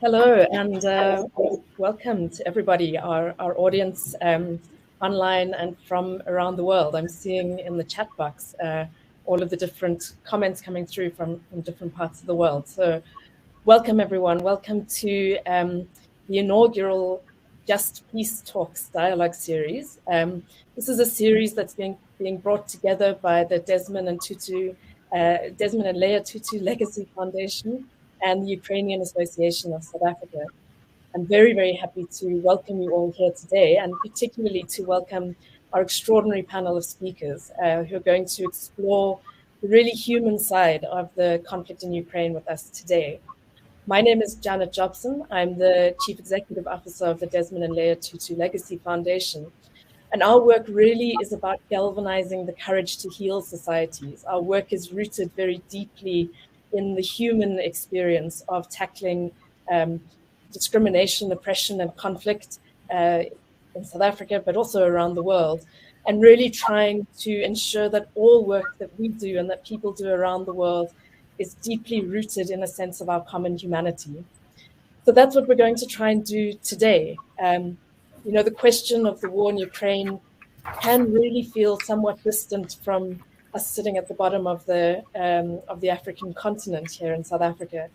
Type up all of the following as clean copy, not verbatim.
Hello, and welcome to everybody, our audience online and from around the world. I'm seeing in the chat box all of the different comments coming through from different parts of the world. So welcome, everyone. Welcome to the inaugural Just Peace Talks dialogue series. This is a series that's being brought together by the Desmond and Leah Tutu Legacy Foundation and the Ukrainian Association of South Africa. I'm very, very happy to welcome you all here today, and particularly to welcome our extraordinary panel of speakers who are going to explore the really human side of the conflict in Ukraine with us today. My name is Janet Jobson. I'm the Chief Executive Officer of the Desmond and Leah Tutu Legacy Foundation. And our work really is about galvanizing the courage to heal societies. Our work is rooted very deeply in the human experience of tackling discrimination, oppression, and conflict in South Africa, but also around the world, and really trying to ensure that all work that we do and that people do around the world is deeply rooted in a sense of our common humanity. So that's what we're going to try and do today. The question of the war in Ukraine can really feel somewhat distant from us sitting at the bottom of the African continent here in South Africa.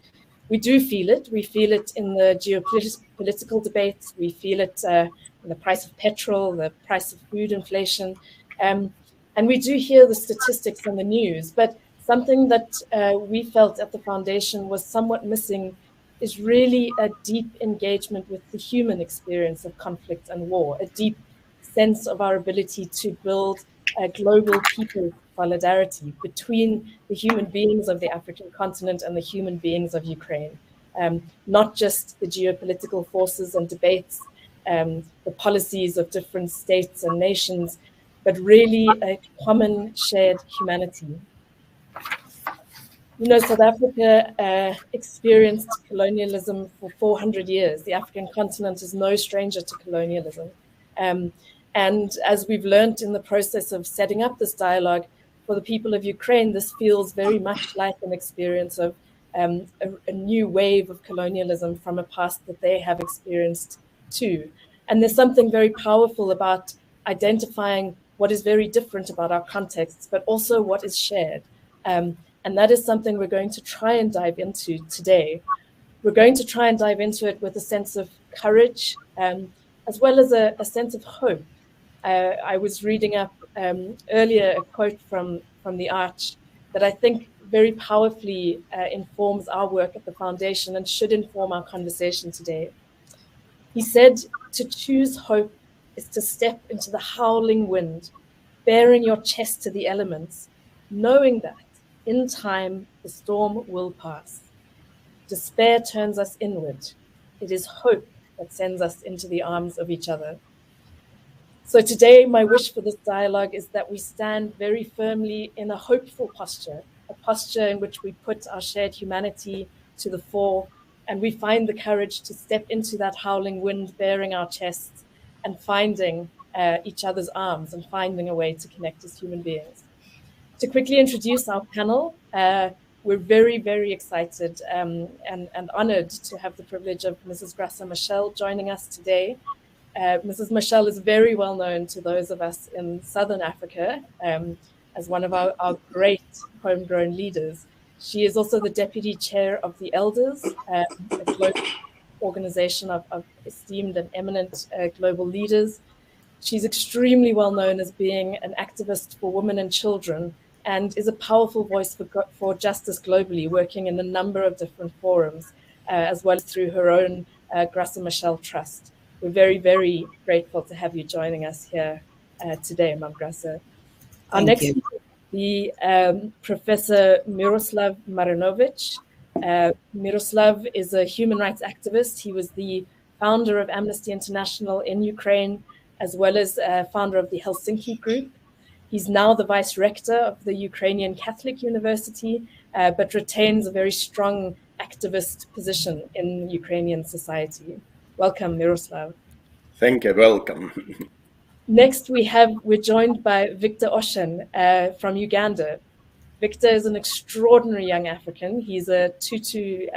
We do feel it. We feel it in the geopolitical debates. We feel it in the price of petrol, the price of food inflation. And we do hear the statistics in the news. But something that we felt at the foundation was somewhat missing is really a deep engagement with the human experience of conflict and war, a deep sense of our ability to build a global people solidarity between the human beings of the African continent and the human beings of Ukraine, not just the geopolitical forces and debates, the policies of different states and nations, but really a common shared humanity. South Africa experienced colonialism for 400 years. The African continent is no stranger to colonialism. And as we've learned in the process of setting up this dialogue, for the people of Ukraine, this feels very much like an experience of a new wave of colonialism from a past that they have experienced too. And there's something very powerful about identifying what is very different about our contexts, but also what is shared. And that is something we're going to try and dive into today. We're going to try and dive into it with a sense of courage, as well as a sense of hope. I was reading up earlier a quote from the Arch that I think very powerfully informs our work at the foundation and should inform our conversation today. He said, "To choose hope is to step into the howling wind, bearing your chest to the elements, knowing that in time, the storm will pass. Despair turns us inward. It is hope that sends us into the arms of each other." So today, my wish for this dialogue is that we stand very firmly in a hopeful posture, a posture in which we put our shared humanity to the fore, and we find the courage to step into that howling wind, bearing our chests and finding each other's arms and finding a way to connect as human beings. To quickly introduce our panel, we're very, very excited and honored to have the privilege of Mrs. Graça Machel joining us today. Mrs. Machel is very well known to those of us in Southern Africa as one of our great homegrown leaders. She is also the Deputy Chair of the Elders, a global organization of esteemed and eminent global leaders. She's extremely well known as being an activist for women and children, and is a powerful voice for justice globally, working in a number of different forums, as well as through her own Graça Machel Trust. We're very, very grateful to have you joining us here today, Mam Graça. Our next speaker will be Professor Miroslav Marunovic. Miroslav is a human rights activist. He was the founder of Amnesty International in Ukraine, as well as founder of the Helsinki Group. He's now the vice rector of the Ukrainian Catholic University, but retains a very strong activist position in Ukrainian society. Welcome, Miroslav. Thank you, welcome. Next, we're joined by Victor Oshen from Uganda. Victor is an extraordinary young African. He's a Tutu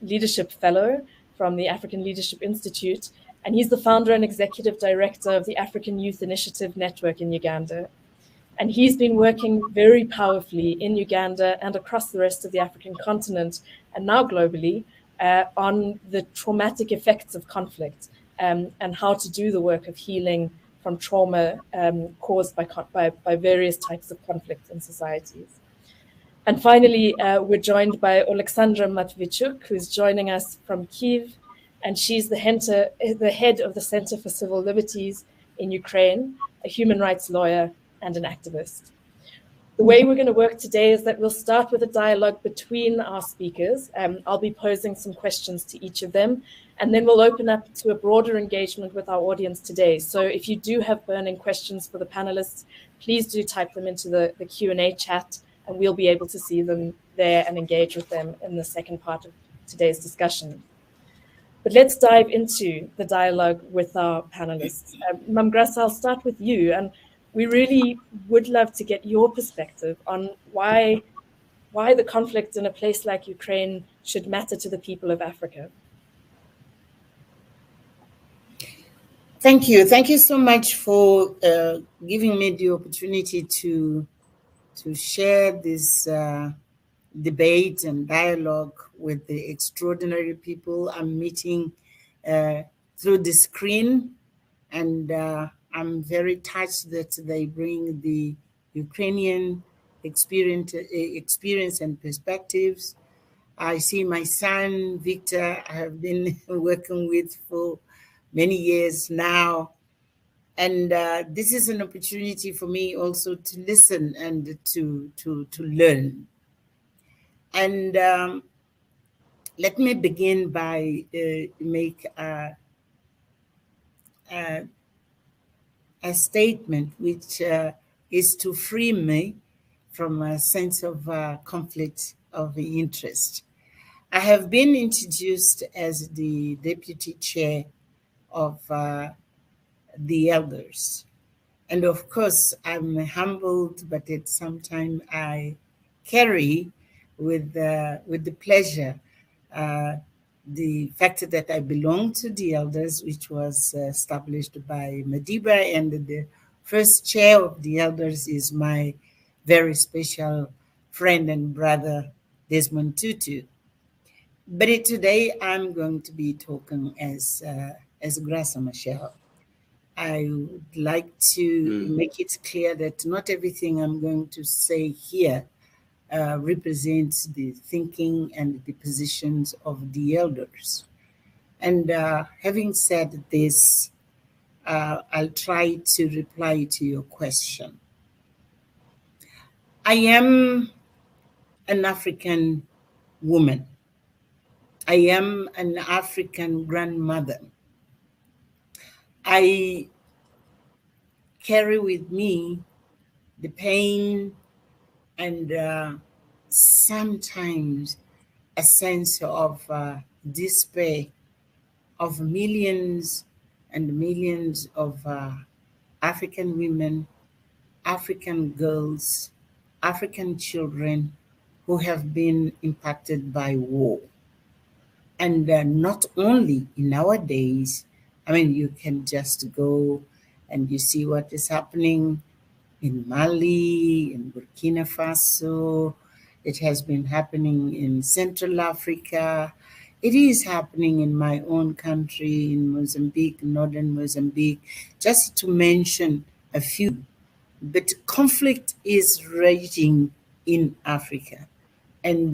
leadership fellow, from the African Leadership Institute, and he's the founder and executive director of the African Youth Initiative Network in Uganda. And he's been working very powerfully in Uganda and across the rest of the African continent, and now globally, on the traumatic effects of conflict and how to do the work of healing from trauma caused by various types of conflict in societies. And finally, we're joined by Oleksandra Matvichuk, who's joining us from Kyiv, and she's the head of the Center for Civil Liberties in Ukraine, a human rights lawyer and an activist. The way we're going to work today is that we'll start with a dialogue between our speakers. I'll be posing some questions to each of them, and then we'll open up to a broader engagement with our audience today. So if you do have burning questions for the panelists, please do type them into the Q&A chat, and we'll be able to see them there and engage with them in the second part of today's discussion. But let's dive into the dialogue with our panelists. Mam Graça, I'll start with you, and we really would love to get your perspective on why the conflict in a place like Ukraine should matter to the people of Africa. Thank you. Thank you so much for giving me the opportunity to share this debate and dialogue with the extraordinary people I'm meeting through the screen. And I'm very touched that they bring the Ukrainian experience and perspectives. I see my son, Victor, I have been working with for many years now. And this is an opportunity for me also to listen and to learn. And let me begin by make a statement which is to free me from a sense of conflict of interest. I have been introduced as the deputy chair of the elders. And of course, I'm humbled, but at some time I carry with the pleasure the fact that I belong to the elders, which was established by Madiba, and the first chair of the elders is my very special friend and brother, Desmond Tutu. But today I'm going to be talking as Graça Machel. I would like to make it clear that not everything I'm going to say here represents the thinking and the positions of the elders. And having said this, I'll try to reply to your question. I am an African woman. I am an African grandmother. I carry with me the pain and sometimes a sense of despair of millions and millions of African women, African girls, African children who have been impacted by war. And not only in our days, I mean, you can just go and you see what is happening in Mali, in Burkina Faso. It has been happening in Central Africa. It is happening in my own country, in Mozambique, northern Mozambique, just to mention a few. But conflict is raging in Africa. And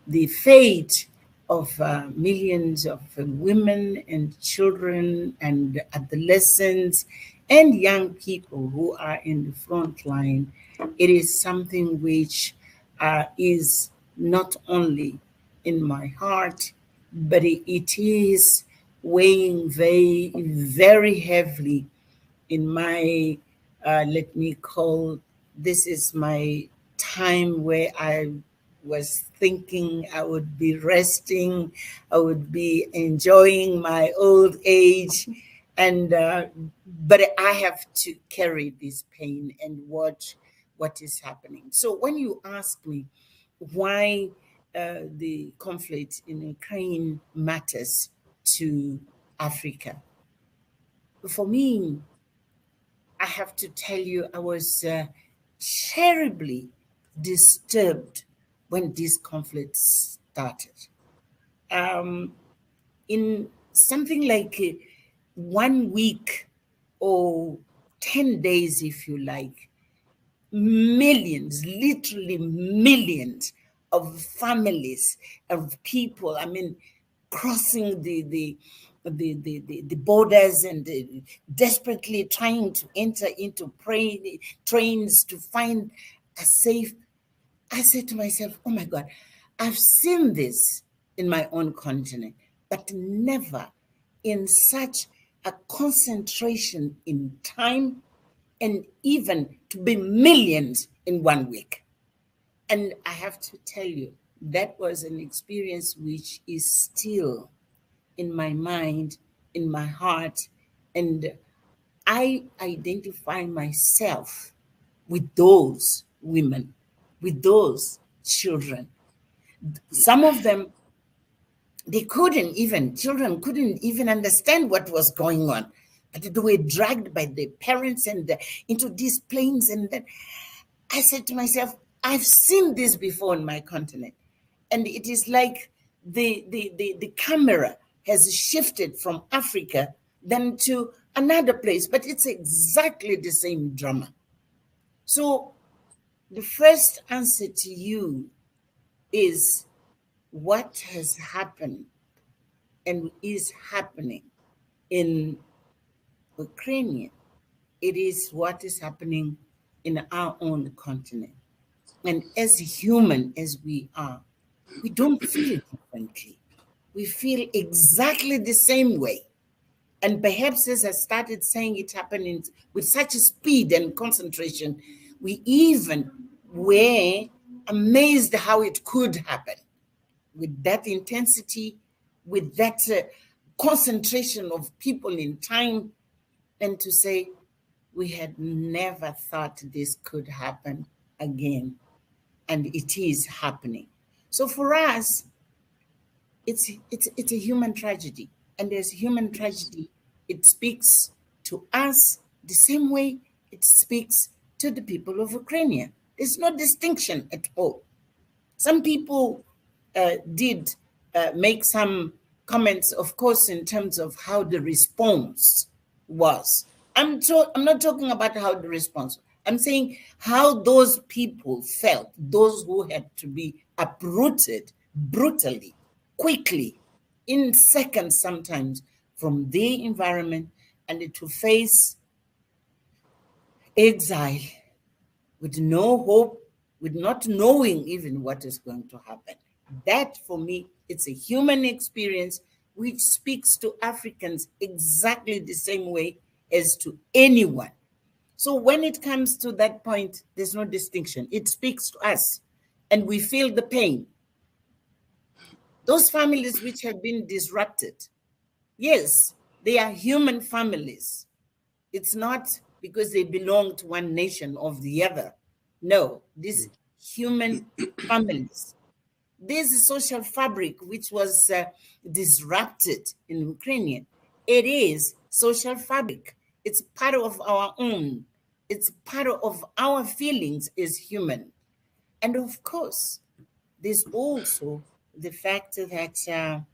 the fate of millions of women and children and adolescents and young people who are in the front line, it is something which is not only in my heart, but it is weighing very, very heavily in my, let me call, this is my time where I was thinking I would be resting, I would be enjoying my old age, and but I have to carry this pain and watch what is happening. So when you ask me why the conflict in Ukraine matters to Africa. For me, I have to tell you, I was terribly disturbed when this conflict started. In something like 1 week or 10 days, if you like, millions, literally millions of families, of people, I mean, crossing the borders and desperately trying to enter into trains to find a safe. I said to myself, oh my God, I've seen this in my own continent, but never in such a concentration in time, and even to be millions in 1 week. And I have to tell you, that was an experience which is still in my mind, in my heart, and I identify myself with those women, with those children. Some of them, children couldn't even understand what was going on, but they were dragged by their parents and into these planes. And then I said to myself, I've seen this before on my continent. And it is like the camera has shifted from Africa then to another place, but it's exactly the same drama. So the first answer to you is what has happened and is happening in Ukraine. It is what is happening in our own continent. And as human as we are, we don't feel differently. We feel exactly the same way. And perhaps, as I started saying, it happening with such a speed and concentration, we even were amazed how it could happen with that intensity, with that concentration of people in time, and to say, we had never thought this could happen again. And it is happening. So for us, it's a human tragedy. And as human tragedy, it speaks to us the same way it speaks to the people of Ukraine. There's no distinction at all. Some people did make some comments, of course, in terms of how the response was. I'm not talking about how the response was. I'm saying how those people felt, those who had to be uprooted brutally, quickly, in seconds sometimes, from their environment, and to face exile with no hope, with not knowing even what is going to happen. That, for me, it's a human experience which speaks to Africans exactly the same way as to anyone. So when it comes to that point, there's no distinction. It speaks to us, and we feel the pain. Those families which have been disrupted, yes, they are human families. It's not because they belong to one nation or the other. No, these human families. There's a social fabric which was disrupted in Ukraine. It is social fabric. It's part of our own. It's part of our feelings as human. And of course, there's also the fact that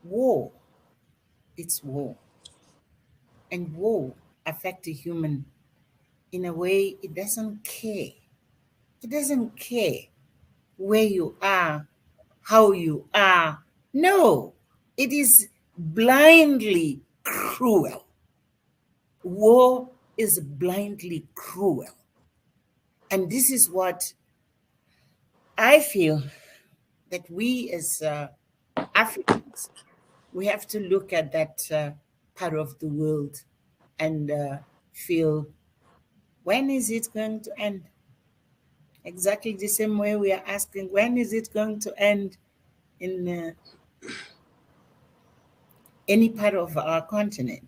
war, it's war. And war affects a human in a way it doesn't care. It doesn't care where you are, how you are. No, it is blindly cruel. War is blindly cruel. And this is what I feel that we as Africans, we have to look at that part of the world and feel, when is it going to end? Exactly the same way we are asking, when is it going to end in any part of our continent?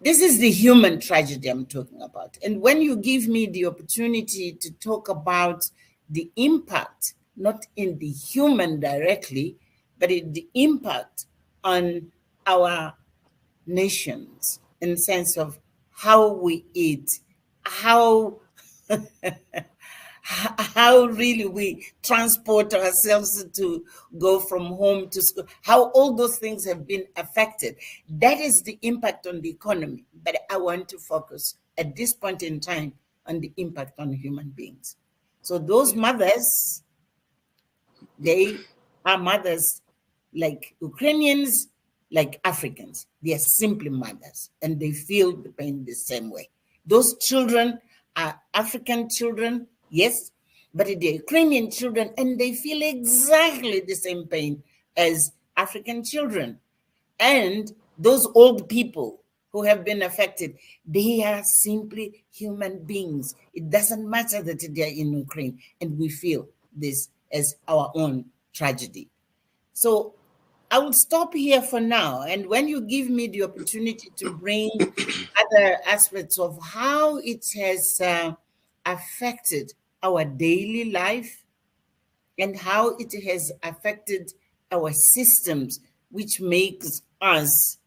This is the human tragedy I'm talking about. And when you give me the opportunity to talk about the impact, not in the human directly, but the impact on our nations in the sense of how we eat, how how really we transport ourselves to go from home to school, how all those things have been affected. That is the impact on the economy. But I want to focus at this point in time on the impact on human beings. So those mothers, they are mothers like Ukrainians, like Africans. They are simply mothers, and they feel the pain the same way. Those children are African children, yes, but they're Ukrainian children, and they feel exactly the same pain as African children. And those old people who have been affected, they are simply human beings. It doesn't matter that they are in Ukraine, and we feel this as our own tragedy. So I will stop here for now. And when you give me the opportunity to bring other aspects of how it has affected our daily life and how it has affected our systems, which makes us,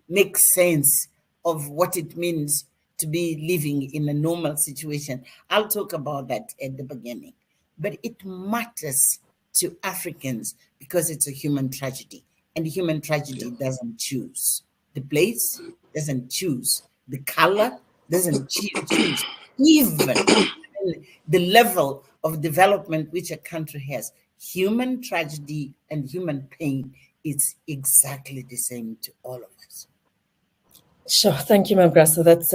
make sense of what it means to be living in a normal situation. I'll talk about that at the beginning. But it matters to Africans because it's a human tragedy. And human tragedy doesn't choose the place, doesn't choose the color, doesn't choose even the level of development which a country has. Human tragedy and human pain is exactly the same to all of us. Sure. Thank you, Ms. Graça. That's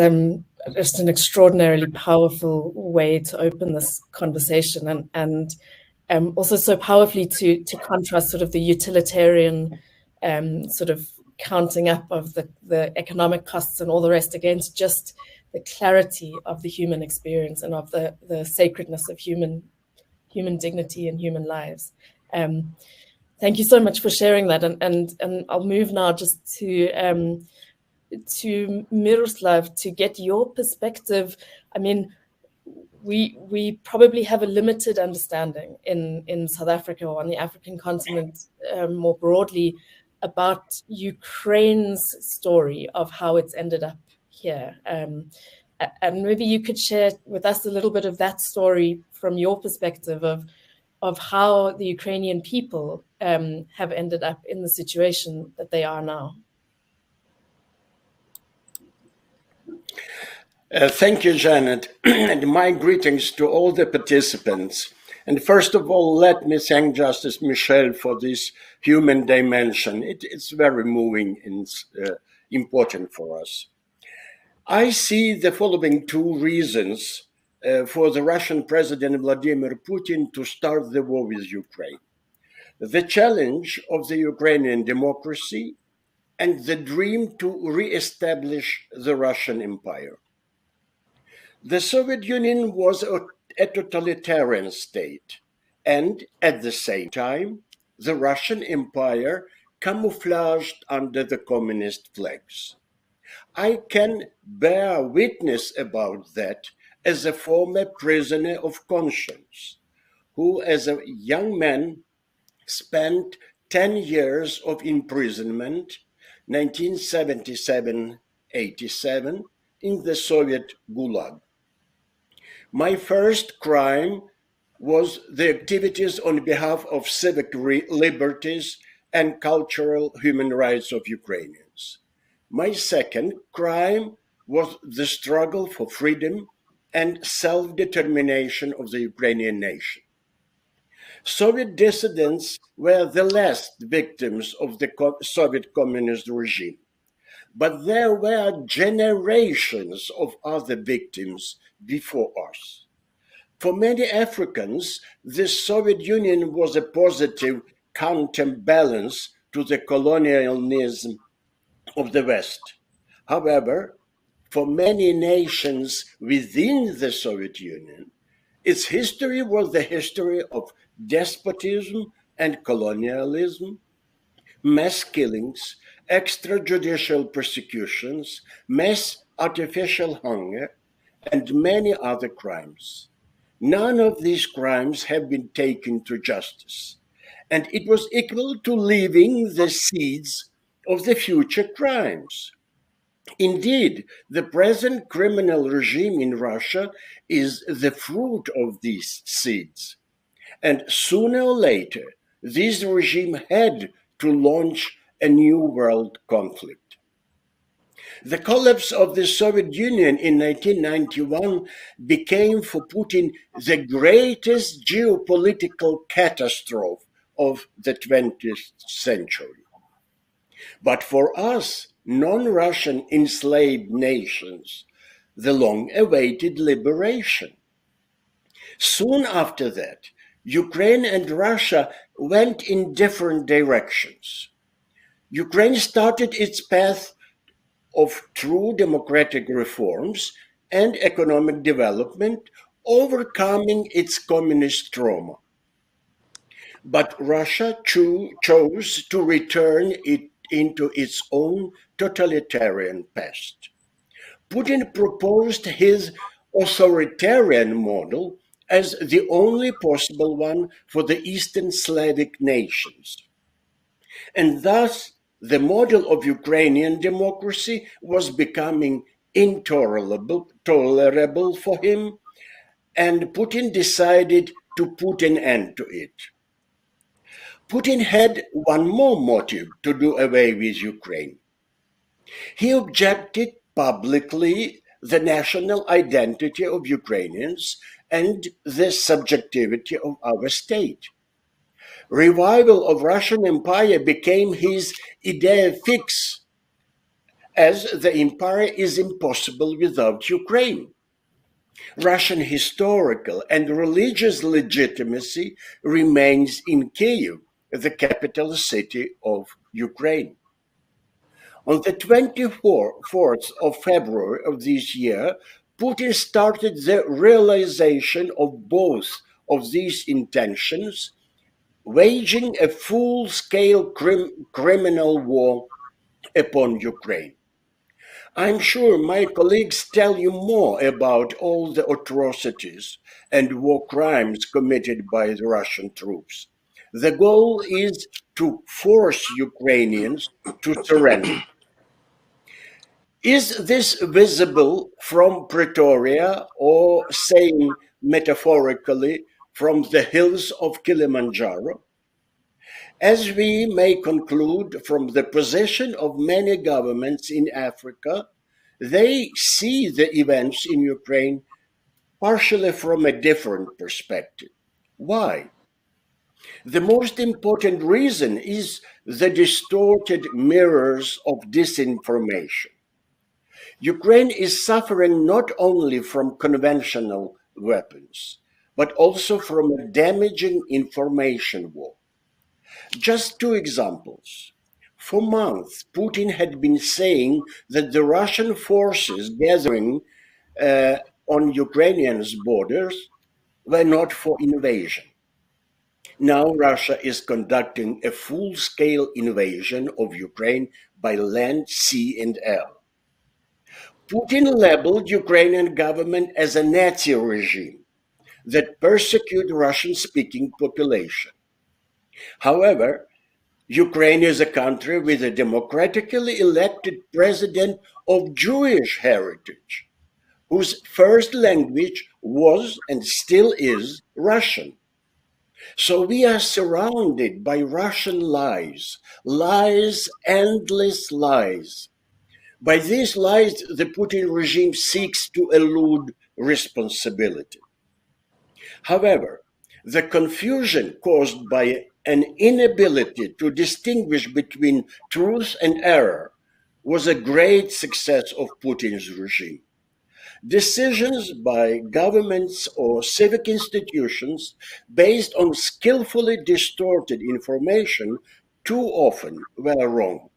just an extraordinarily powerful way to open this conversation, and also so powerfully to contrast sort of the utilitarian sort of counting up of the economic costs and all the rest against just the clarity of the human experience and of the sacredness of human dignity and human lives. Thank you so much for sharing that, and I'll move now just to Miroslav to get your perspective. I mean, we probably have a limited understanding in South Africa or on the African continent more broadly about Ukraine's story of how it's ended up here. And maybe you could share with us a little bit of that story from your perspective of how the Ukrainian people have ended up in the situation that they are now. Thank you, Janet, and my greetings to all the participants. And first of all, let me thank Justice Machel for this human dimension. It's very moving and important for us. I see the following two reasons for the Russian President Vladimir Putin to start the war with Ukraine: the challenge of the Ukrainian democracy and the dream to re-establish the Russian Empire. The Soviet Union was a totalitarian state, and at the same time, the Russian Empire camouflaged under the communist flags. I can bear witness about that as a former prisoner of conscience, who as a young man spent 10 years of imprisonment, 1977-87, in the Soviet Gulag. My first crime was the activities on behalf of civic liberties and cultural human rights of Ukrainians. My second crime was the struggle for freedom and self-determination of the Ukrainian nation. Soviet dissidents were the last victims of the Soviet communist regime, but there were generations of other victims before us. For many Africans, the Soviet Union was a positive counterbalance to the colonialism of the West. However, for many nations within the Soviet Union, its history was the history of despotism and colonialism, mass killings, extrajudicial persecutions, mass artificial hunger, and many other crimes. None of these crimes have been taken to justice, and it was equal to leaving the seeds of the future crimes. Indeed, the present criminal regime in Russia is the fruit of these seeds. And sooner or later, this regime had to launch a new world conflict. The collapse of the Soviet Union in 1991 became for Putin the greatest geopolitical catastrophe of the 20th century. But for us, non-Russian enslaved nations, the long-awaited liberation. Soon after that, Ukraine and Russia went in different directions. Ukraine started its path of true democratic reforms and economic development, overcoming its communist trauma. But Russia chose to return it into its own totalitarian past. Putin proposed his authoritarian model as the only possible one for the Eastern Slavic nations. And thus, the model of Ukrainian democracy was becoming intolerable for him, and Putin decided to put an end to it. Putin had one more motive to do away with Ukraine. He objected publicly the national identity of Ukrainians and the subjectivity of our state. Revival of Russian Empire became his idea fix, as the empire is impossible without Ukraine. Russian historical and religious legitimacy remains in Kyiv, the capital city of Ukraine. On the 24th of February of this year, Putin started the realization of both of these intentions, waging a full-scale criminal war upon Ukraine. I'm sure my colleagues tell you more about all the atrocities and war crimes committed by the Russian troops. The goal is to force Ukrainians to surrender. Is this visible from Pretoria, or saying metaphorically, from the hills of Kilimanjaro? As we may conclude from the position of many governments in Africa, they see the events in Ukraine partially from a different perspective. Why? The most important reason is the distorted mirrors of disinformation. Ukraine is suffering not only from conventional weapons, but also from a damaging information war. Just two examples. For months, Putin had been saying that the Russian forces gathering on Ukrainians' borders were not for invasion. Now Russia is conducting a full-scale invasion of Ukraine by land, sea, and air. Putin labeled Ukrainian government as a Nazi regime that persecute Russian-speaking population. However, Ukraine is a country with a democratically elected president of Jewish heritage, whose first language was and still is Russian. So we are surrounded by Russian lies, endless lies. By these lies, the Putin regime seeks to elude responsibility. However, the confusion caused by an inability to distinguish between truth and error was a great success of Putin's regime. Decisions by governments or civic institutions based on skillfully distorted information too often were wrong,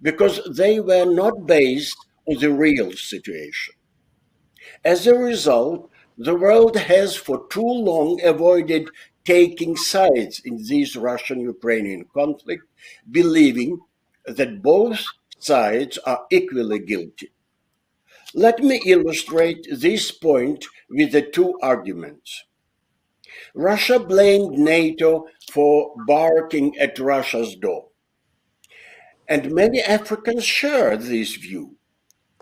because they were not based on the real situation. As a result, the world has for too long avoided taking sides in this Russian-Ukrainian conflict, believing that both sides are equally guilty. Let me illustrate this point with the two arguments. Russia blamed NATO for barking at Russia's door. And many Africans share this view.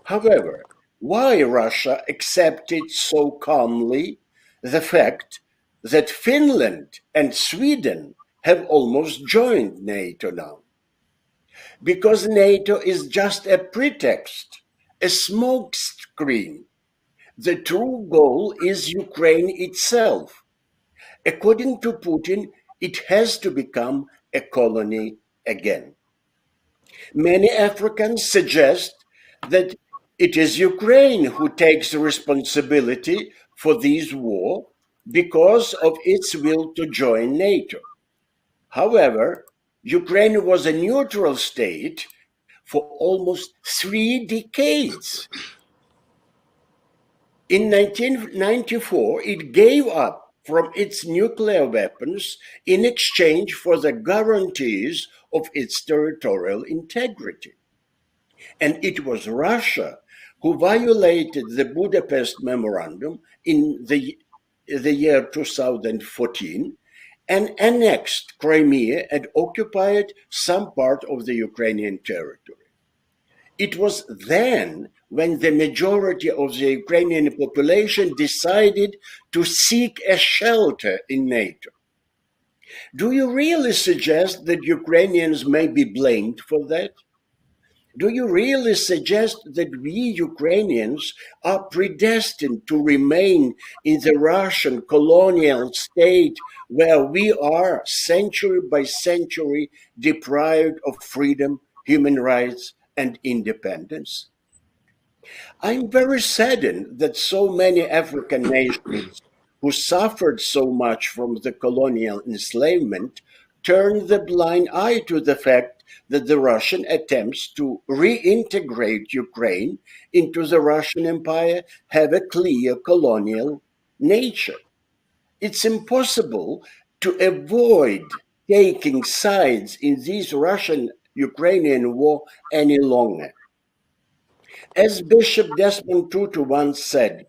However, why Russia accepted so calmly the fact that Finland and Sweden have almost joined NATO now? Because NATO is just a pretext, a smokescreen. The true goal is Ukraine itself. According to Putin, it has to become a colony again. Many Africans suggest that it is Ukraine who takes responsibility for this war because of its will to join NATO. However, Ukraine was a neutral state for almost 3 decades. In 1994, it gave up from its nuclear weapons in exchange for the guarantees of its territorial integrity. And it was Russia who violated the Budapest Memorandum in the year 2014 and annexed Crimea and occupied some part of the Ukrainian territory. It was then when the majority of the Ukrainian population decided to seek a shelter in NATO. Do you really suggest that Ukrainians may be blamed for that? Do you really suggest that we Ukrainians are predestined to remain in the Russian colonial state where we are century by century deprived of freedom, human rights, and independence? I'm very saddened that so many African nations who suffered so much from the colonial enslavement turned the blind eye to the fact that the Russian attempts to reintegrate Ukraine into the Russian Empire have a clear colonial nature. It's impossible to avoid taking sides in this Russian-Ukrainian war any longer. As Bishop Desmond Tutu once said,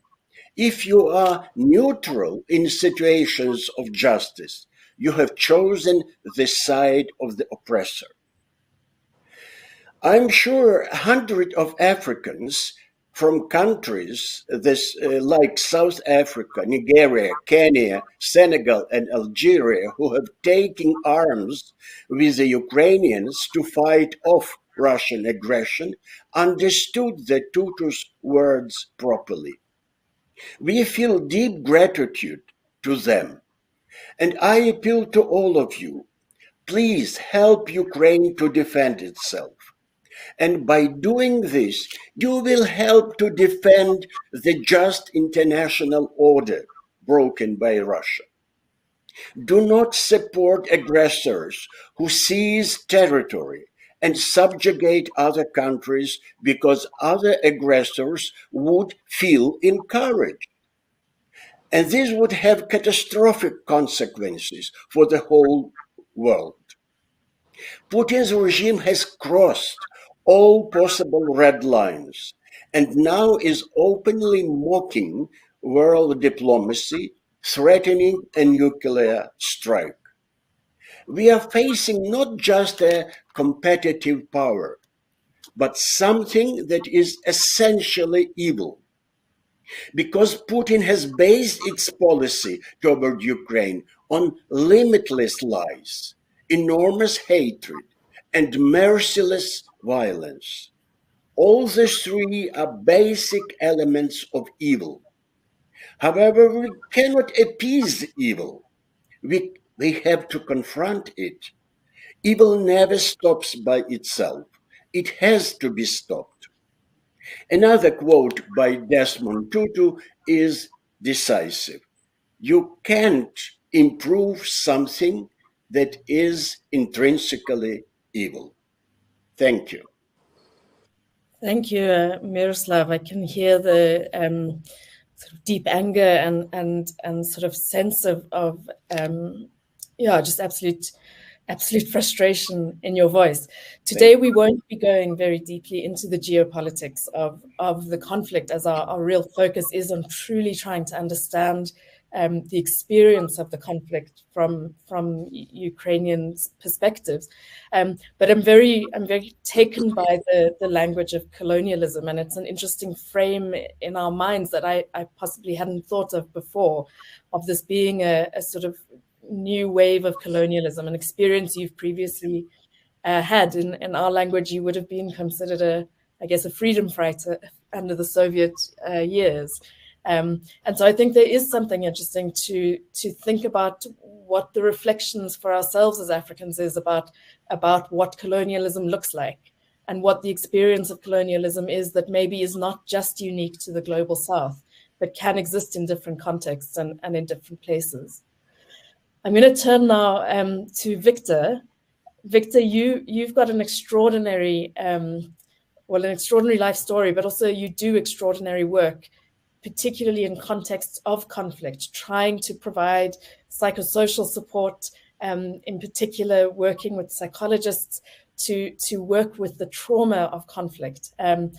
if you are neutral in situations of justice, you have chosen the side of the oppressor. I'm sure hundreds of Africans from countries like South Africa, Nigeria, Kenya, Senegal, and Algeria who have taken arms with the Ukrainians to fight off Russian aggression understood the Tutu's words properly. We feel deep gratitude to them. And I appeal to all of you, please help Ukraine to defend itself. And by doing this, you will help to defend the just international order broken by Russia. Do not support aggressors who seize territory and subjugate other countries because other aggressors would feel encouraged. And this would have catastrophic consequences for the whole world. Putin's regime has crossed all possible red lines and now is openly mocking world diplomacy, threatening a nuclear strike. We are facing not just a competitive power, but something that is essentially evil. Because Putin has based its policy toward Ukraine on limitless lies, enormous hatred, and merciless violence. All these three are basic elements of evil. However, we cannot appease evil. We have to confront it. Evil never stops by itself. It has to be stopped. Another quote by Desmond Tutu is decisive. You can't improve something that is intrinsically evil. Thank you. Thank you, Miroslav. I can hear the sort of deep anger and sort of sense of just absolute absolute frustration in your voice. Today, we won't be going very deeply into the geopolitics of the conflict, as our real focus is on truly trying to understand the experience of the conflict from Ukrainian perspectives. But I'm very taken by the language of colonialism, and it's an interesting frame in our minds that I possibly hadn't thought of before, of this being a sort of new wave of colonialism, an experience you've previously had. In our language, you would have been considered a freedom fighter under the Soviet years. And so I think there is something interesting to think about what the reflections for ourselves as Africans is about what colonialism looks like, and what the experience of colonialism is that maybe is not just unique to the global South, but can exist in different contexts and in different places. I'm going to turn now to Victor. Victor, you've got an extraordinary life story, but also you do extraordinary work, particularly in contexts of conflict, trying to provide psychosocial support, in particular working with psychologists to work with the trauma of conflict. And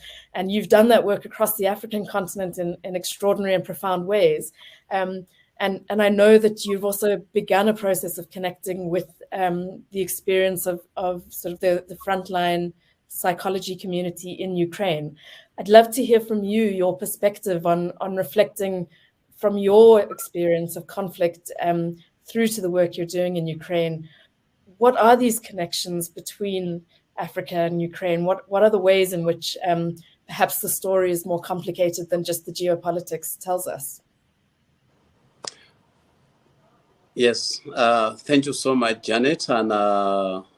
you've done that work across the African continent in extraordinary and profound ways. And I know that you've also begun a process of connecting with the experience of sort of the frontline psychology community in Ukraine. I'd love to hear from you, your perspective on reflecting from your experience of conflict through to the work you're doing in Ukraine. What are these connections between Africa and Ukraine? What are the ways in which perhaps the story is more complicated than just the geopolitics tells us? Yes, thank you so much, Janet, and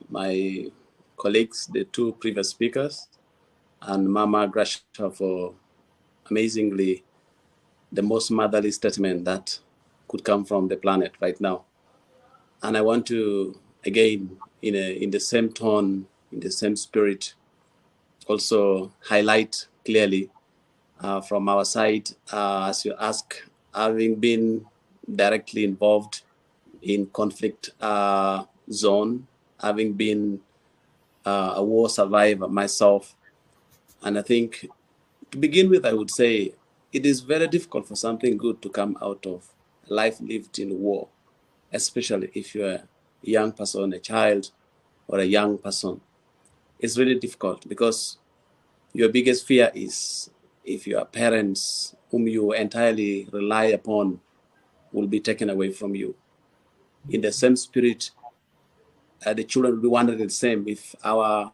my colleagues, the two previous speakers, and Mama Graça for amazingly the most motherly statement that could come from the planet right now. And I want to, again, in the same tone, in the same spirit, also highlight clearly from our side, as you ask, having been directly involved in conflict zone, having been a war survivor myself. And I think to begin with, I would say it is very difficult for something good to come out of life lived in war, especially if you're a young person, a child, or a young person. It's really difficult because your biggest fear is if your parents, whom you entirely rely upon, will be taken away from you. In the same spirit, the children will be wondering the same if our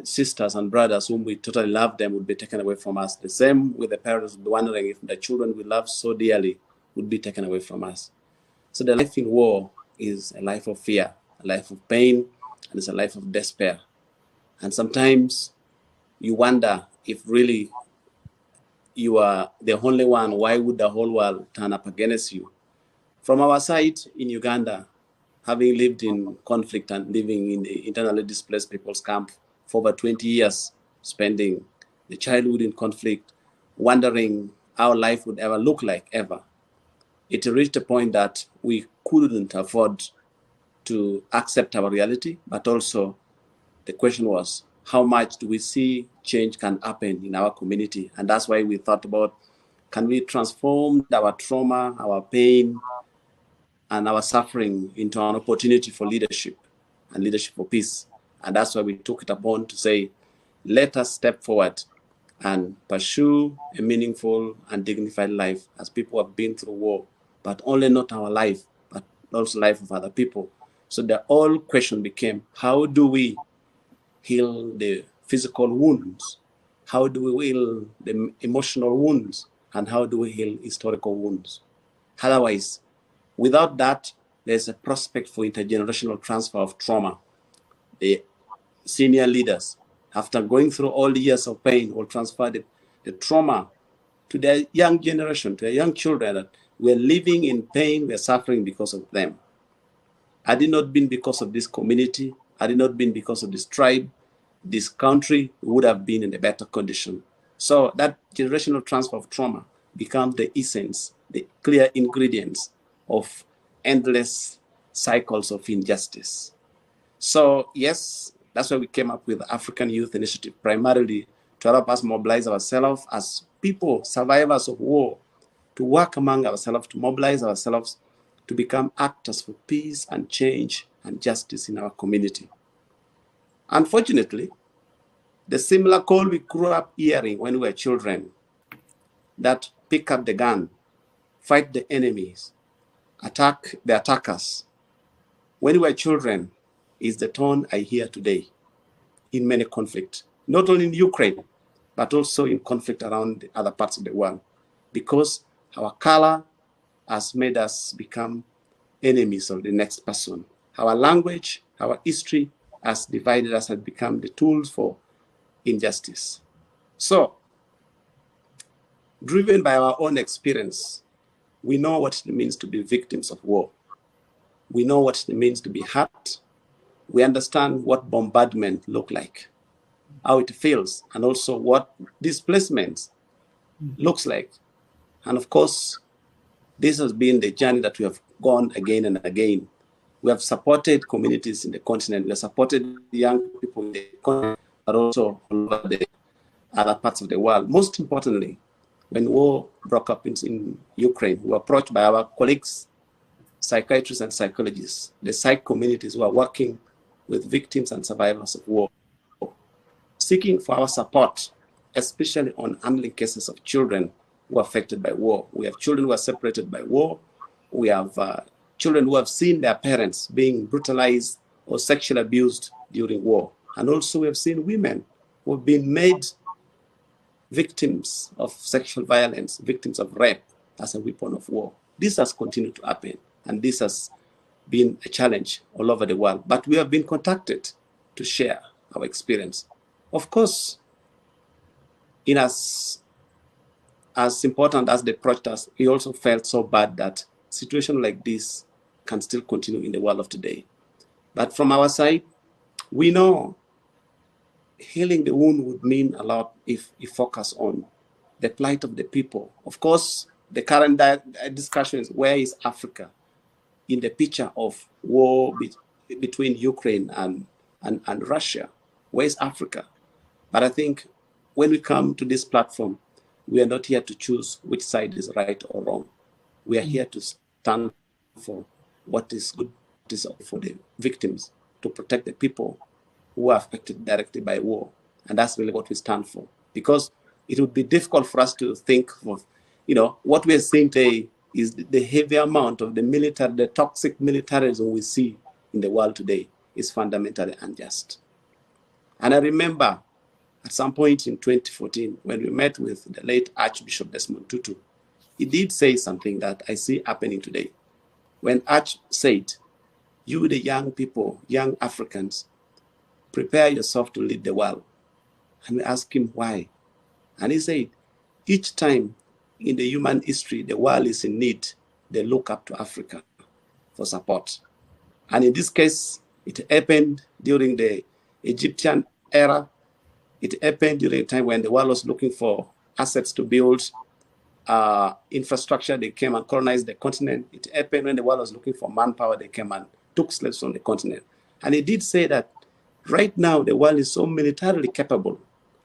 sisters and brothers whom we totally love them would be taken away from us. The same with the parents will be wondering if the children we love so dearly would be taken away from us. So the life in war is a life of fear, a life of pain, and it's a life of despair. And sometimes you wonder if really you are the only one. Why would the whole world turn up against you? From our side in Uganda, having lived in conflict and living in the internally displaced people's camp for over 20 years, spending the childhood in conflict, wondering how life would ever look like ever, it reached a point that we couldn't afford to accept our reality, but also the question was, how much do we see change can happen in our community? And that's why we thought about, can we transform our trauma, our pain, and our suffering into an opportunity for leadership and leadership for peace? And that's why we took it upon to say, let us step forward and pursue a meaningful and dignified life as people who have been through war, but only not our life, but also life of other people. So the whole question became, how do we heal the physical wounds? How do we heal the emotional wounds? And how do we heal historical wounds? Otherwise, without that, there's a prospect for intergenerational transfer of trauma. The senior leaders, after going through all the years of pain, will transfer the trauma to their young generation, to their young children, that we're living in pain, we're suffering because of them. Had it not been because of this community, had it not been because of this tribe, this country would have been in a better condition. So that generational transfer of trauma becomes the essence, the clear ingredients of endless cycles of injustice. So yes, that's why we came up with the African Youth Initiative, primarily to help us mobilize ourselves as people, survivors of war, to work among ourselves, to mobilize ourselves, to become actors for peace and change and justice in our community. Unfortunately, the similar call we grew up hearing when we were children, that pick up the gun, fight the enemies, attack the attackers, when we were children, is the tone I hear today in many conflicts, not only in Ukraine, but also in conflict around the other parts of the world, because our color has made us become enemies of the next person. Our language, our history has divided us and become the tools for injustice. So, driven by our own experience, we know what it means to be victims of war. We know what it means to be hurt. We understand what bombardment look like, how it feels, and also what displacement looks like. And of course, this has been the journey that we have gone again and again. We have supported communities in the continent. We have supported young people in the continent, but also all over the other parts of the world. Most importantly, when war broke up in Ukraine, we were approached by our colleagues, psychiatrists and psychologists, the psych communities who are working with victims and survivors of war, seeking for our support, especially on handling cases of children who are affected by war. We have children who are separated by war. We have children who have seen their parents being brutalized or sexually abused during war. And also we have seen women who have been made victims of sexual violence, victims of rape as a weapon of war. This has continued to happen, and this has been a challenge all over the world. But we have been contacted to share our experience. Of course, in as important as they approached us, we also felt so bad that situations like this can still continue in the world of today. But from our side, we know healing the wound would mean a lot if you focus on the plight of the people. Of course, the current discussion is, where is Africa in the picture of war between Ukraine and Russia? Where is Africa? But I think when we come to this platform, we are not here to choose which side is right or wrong. We are here to stand for what is good for the victims, to protect the people who are affected directly by war. And that's really what we stand for. Because it would be difficult for us to think of, what we are seeing today is the heavy amount of the toxic militarism we see in the world today is fundamentally unjust. And I remember at some point in 2014, when we met with the late Archbishop Desmond Tutu, he did say something that I see happening today. When Arch said, you, the young people, young Africans, prepare yourself to lead the world. And we asked him why. And he said, each time in the human history, the world is in need, they look up to Africa for support. And in this case, it happened during the Egyptian era. It happened during a time when the world was looking for assets to build infrastructure. They came and colonized the continent. It happened when the world was looking for manpower. They came and took slaves from the continent. And he did say that right now, the world is so militarily capable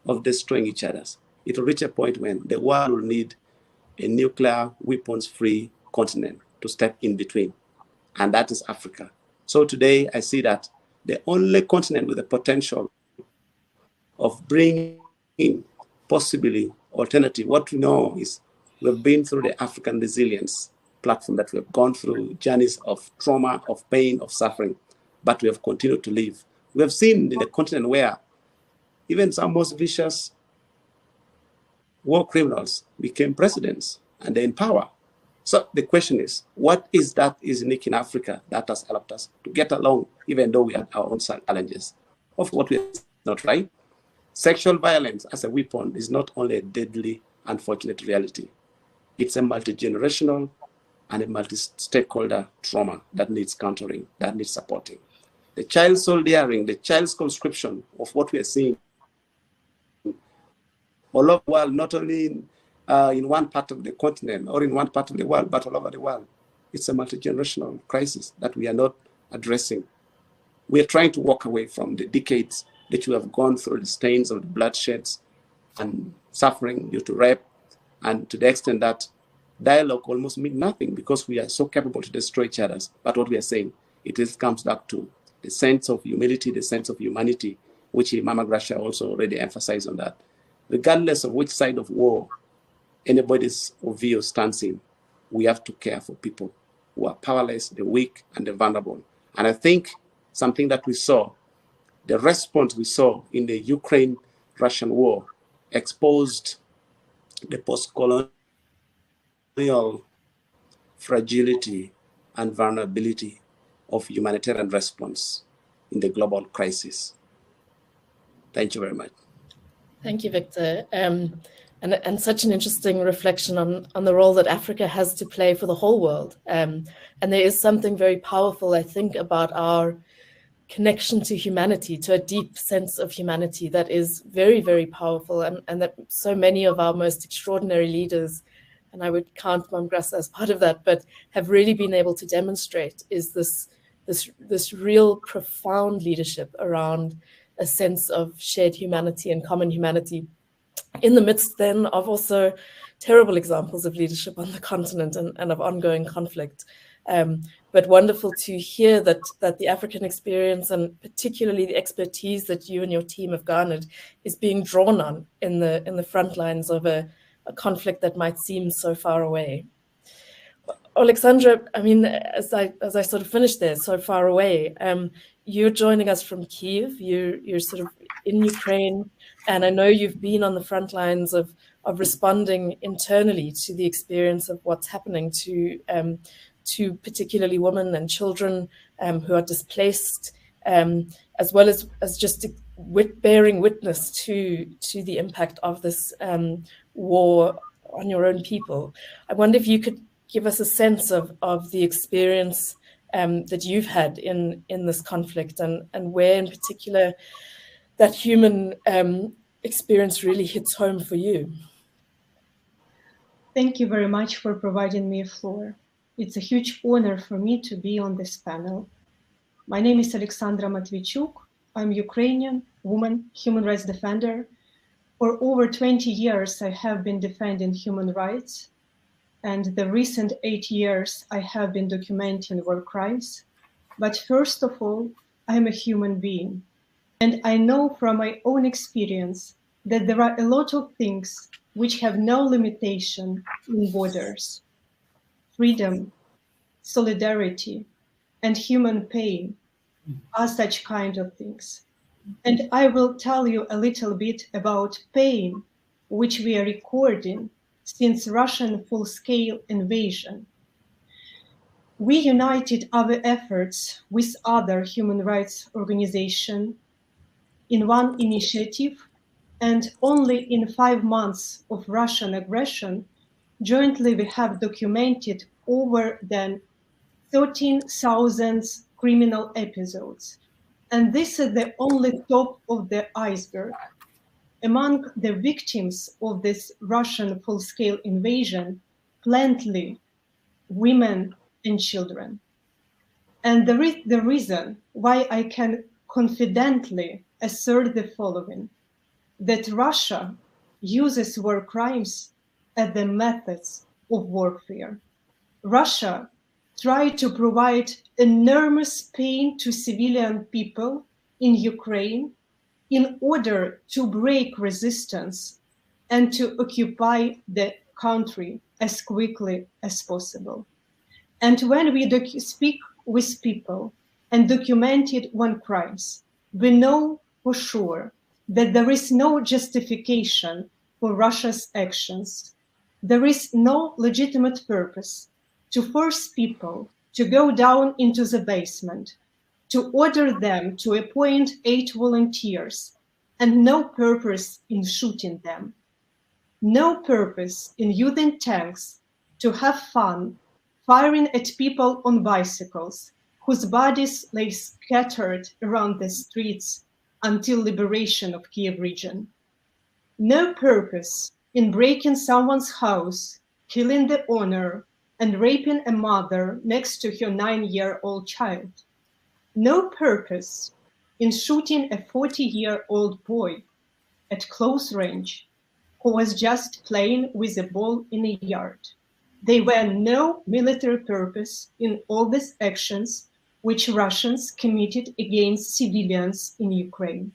of destroying each other. It will reach a point when the world will need a nuclear weapons-free continent to step in between. And that is Africa. So today, I see that the only continent with the potential of bringing possibly alternative, what we know is we've been through the African resilience platform, that we have gone through journeys of trauma, of pain, of suffering, but we have continued to live. We have seen in the continent where even some most vicious war criminals became presidents and they're in power. So the question is, what is that is unique in Africa that has helped us to get along, even though we have our own challenges of what we are not right? Sexual violence as a weapon is not only a deadly, unfortunate reality. It's a multi-generational and a multi-stakeholder trauma that needs countering, that needs supporting. The child soldiering, the child's conscription of what we are seeing all over the world, not only in one part of the continent or in one part of the world, but all over the world. It's a multi-generational crisis that we are not addressing. We are trying to walk away from the decades that we have gone through, the stains of the bloodsheds and suffering due to rape, and to the extent that dialogue almost means nothing because we are so capable to destroy each other. But what we are saying, it just comes back to the sense of humility, the sense of humanity, which Mama Gracia also already emphasized on that. Regardless of which side of war anybody's view stands in, we have to care for people who are powerless, the weak, and the vulnerable. And I think something that we saw, the response we saw in the Ukraine-Russian war, exposed the post-colonial fragility and vulnerability of humanitarian response in the global crisis. Thank you very much. Thank you, Victor. And such an interesting reflection on the role that Africa has to play for the whole world. And there is something very powerful, I think, about our connection to humanity, to a deep sense of humanity that is very, very powerful, and that so many of our most extraordinary leaders, and I would count Mom Graça as part of that, but have really been able to demonstrate is this real profound leadership around a sense of shared humanity and common humanity, in the midst then of also terrible examples of leadership on the continent and of ongoing conflict. But wonderful to hear that the African experience, and particularly the expertise that you and your team have garnered, is being drawn on in the front lines of a conflict that might seem so far away. Alexandra, I mean, as I sort of finish there, so far away, you're joining us from Kyiv. You're sort of in Ukraine, and I know you've been on the front lines of responding internally to the experience of what's happening to particularly women and children who are displaced, as well as just bearing witness to the impact of this war on your own people. I wonder if you could give us a sense of the experience that you've had in this conflict, and where in particular that human experience really hits home for you. Thank you very much for providing me a floor. It's a huge honor for me to be on this panel. My name is Alexandra Matvichuk. I'm Ukrainian woman, human rights defender. For over 20 years, I have been defending human rights. And the recent 8 years, I have been documenting war crimes. But first of all, I'm a human being. And I know from my own experience that there are a lot of things which have no limitation in borders. Freedom, solidarity, and human pain are such kind of things. And I will tell you a little bit about pain, which we are recording since Russian full-scale invasion. We united our efforts with other human rights organizations in one initiative, and only in 5 months of Russian aggression, jointly we have documented over than 13,000 criminal episodes. And this is the only top of the iceberg. Among the victims of this Russian full-scale invasion, plenty women and children. And the reason why I can confidently assert the following, that Russia uses war crimes as the methods of warfare. Russia tried to provide enormous pain to civilian people in Ukraine in order to break resistance and to occupy the country as quickly as possible. And when we speak with people and documented war crimes, we know for sure that there is no justification for Russia's actions. There is no legitimate purpose to force people to go down into the basement, to order them to appoint 8 volunteers, and no purpose in shooting them. No purpose in using tanks to have fun, firing at people on bicycles, whose bodies lay scattered around the streets until liberation of Kyiv region. No purpose in breaking someone's house, killing the owner, and raping a mother next to her 9-year-old child. No purpose in shooting a 40-year-old boy at close range who was just playing with a ball in a yard. There were no military purpose in all these actions which Russians committed against civilians in Ukraine.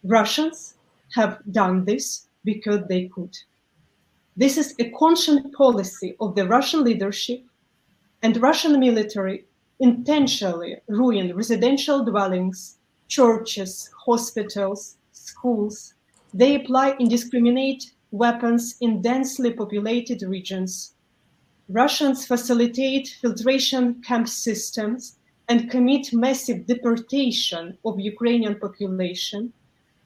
Russians have done this because they could. This is a conscious policy of the Russian leadership, and Russian military intentionally ruin residential dwellings, churches, hospitals, schools. They apply indiscriminate weapons in densely populated regions. Russians facilitate filtration camp systems and commit massive deportation of Ukrainian population.